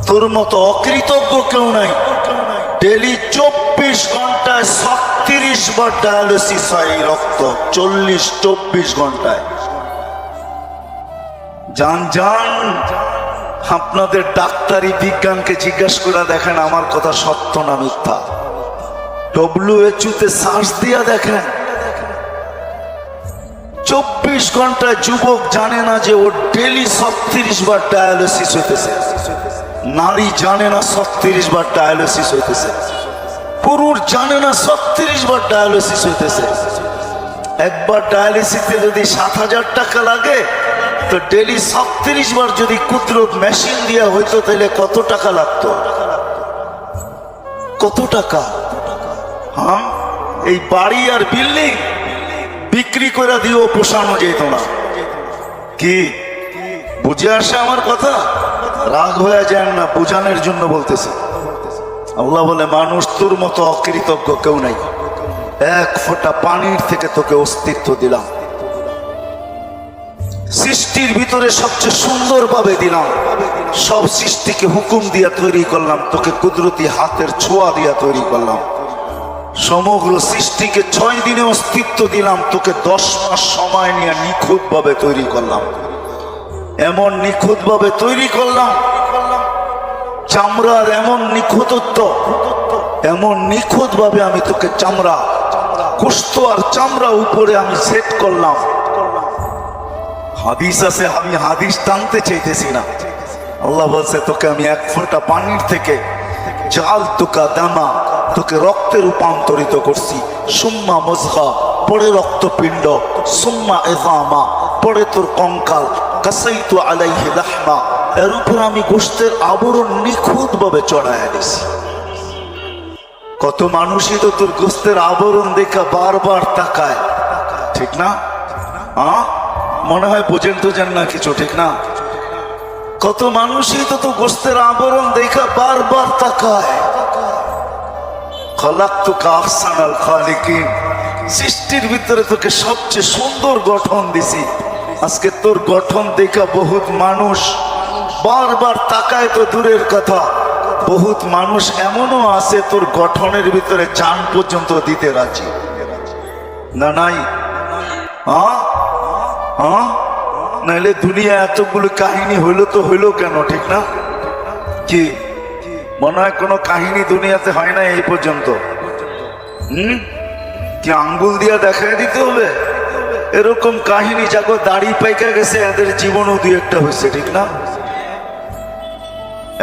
তোর মতো অকৃতজ্ঞ কেউ নাই। ডেলি 24 ঘন্টায় 36 বার ডায়ালিসিস হয় এই রক্ত, 40-24 ঘন্টায়। জান আপনাদের ডাক্তারি বিজ্ঞানকে জিজ্ঞাসা করে দেখেন আমার কথা সত্য না মিথ্যা। WHO তে সার্চ দিয়া দেখেন, 24 ঘন্টায় যুবক জানে না যে ওর ডেলি 36 বার ডায়ালিসিস হইতেছে। নারী জানে না 36 বার ডায়ালিসিস হইতেছে। পুরুষ জানে না 36 বার ডায়ালিসিস হইতেছে। একবার ডায়ালিসিসে যদি 7,000 টাকা লাগে তো ডেলি 36 বার যদি কুদরত মেশিন দিয়া হইতো তাহলে কত টাকা লাগতো? কত টাকা? হ্যাঁ, এই বাড়ি আর বিল্ডিং বিক্রি করে দিও পোষানো যেত না। কি বুঝে আসে আমার কথা? রাগ হয়ে যায় না, বোঝানোর জন্য বলতেছি। আল্লাহ বলে মানুষ তোর মতো অকৃতজ্ঞ কেউ নাই। 1 ফোঁটা পানির থেকে তোকে অস্তিত্ব দিলাম, সৃষ্টির ভিতরে সবচেয়ে সুন্দর ভাবে দিলাম, সব সৃষ্টিকে হুকুম দিয়া তৈরি করলাম, তোকে কুদরতি হাতের ছোঁয়া দিয়া তৈরি করলাম। সমগ্র সৃষ্টিকে 6 দিনে অস্তিত্ব দিলাম, তোকে 10 মাস সময় নিয়ে নিখুঁত ভাবে তৈরি করলাম। এমন নিখুঁত ভাবে তৈরি করলাম, চামড়ার এমন নিখুঁতত্ব, এমন নিখুঁত ভাবে আমি তোকে চামড়া, গোশত আর চামড়া উপরে আমি সেট করলাম। হাদিস আছে, আমি হাদিস টানতে চাইতেছি না। আল্লাহ বলছে তোকে আমি 1 ফোঁটা পানির থেকে জাল তোকা দামা, তোকে রক্তে রূপান্তরিত করছি। সুম্মা মুজগা, পরে রক্তপিণ্ড, সুম্মা ইযামা, পরে তোর কঙ্কাল, কাসাইতু আলাইহি লাহমা, এর উপর আমি গোশতের আবরণ নিখুঁত ভাবে চড়াইয়া দিছি। কত মানুষই তো তোর গোশতের আবরণ দেখা বারবার তাকায়, ঠিক না? মনে হয় বোঝেন টোঝেন না কিছু, ঠিক না? কত মানুষই তো গোশতের আবরণ দেখা বারবার তাকায়। খালাকতুকা আহসানাল খালিকিন, সৃষ্টির ভিতরে তোকে সবচেয়ে সুন্দর গঠন দিছি। আজকে তোর গঠন দেখা বহুত মানুষ বারবার তাকায় তো দূরের কথা, বহুত মানুষ এমনও আছে তোর গঠনের ভিতরে জান পর্যন্ত দিতে রাজি না। নাই? নাইলে দুনিয়া এতগুলো কাহিনী হইলো তো হইলো কেন, ঠিক না? কি মনে হয় কোনো কাহিনী দুনিয়াতে হয় না এই পর্যন্ত? কি আঙ্গুল দিয়া দেখাই দিতে হবে? এরকম কাহিনী যাগো দাড়ি পাইকা গেছে এদের জীবনও 2-1টা হয়েছে, ঠিক না?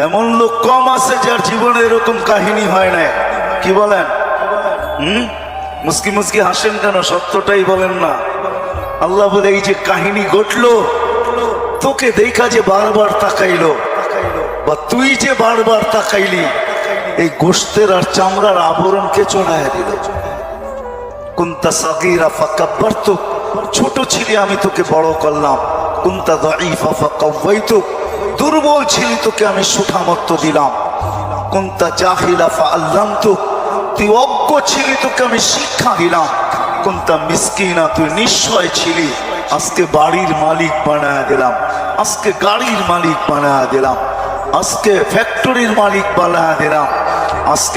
এমন লোক কম আছে যার জীবনে এরকম কাহিনী হয় না। কি বলেন? মুস্কি মুস্কি হাসেন কেন? সত্যটাই বলেন না। আল্লাহ বলে এই যে কাহিনী ঘটলো, তোকে দেখা যে বারবার তাকাইলো, বা তুই যে বারবার তাকাইলি, এই গোশতের আর চামড়ার আবরণকে চড়াইয়া দিল। কুনতা সাগীরা ফাকাব্বারতুক, ছোট ছিলি আমি তোকে বড় করলাম। কুনতা দাঈফা ফাকাওয়াইতুক, দুর্বল ছিলি তোকে আমি সুঠামত্ব দিলাম। কুনতা জাহিলা ফাআল্লামতুক, তুই অজ্ঞ ছিলি তোকে আমি শিক্ষা দিলাম। কুনতা মিসকিনা, তুই নিঃস্বয় ছিলি, আজকে বাড়ির মালিক বানায়া দিলাম, আজকে গাড়ির মালিক বানায়া দিলাম, আজকে ফ্যাক্টরির মালিক বানায়া দিলাম, আজকে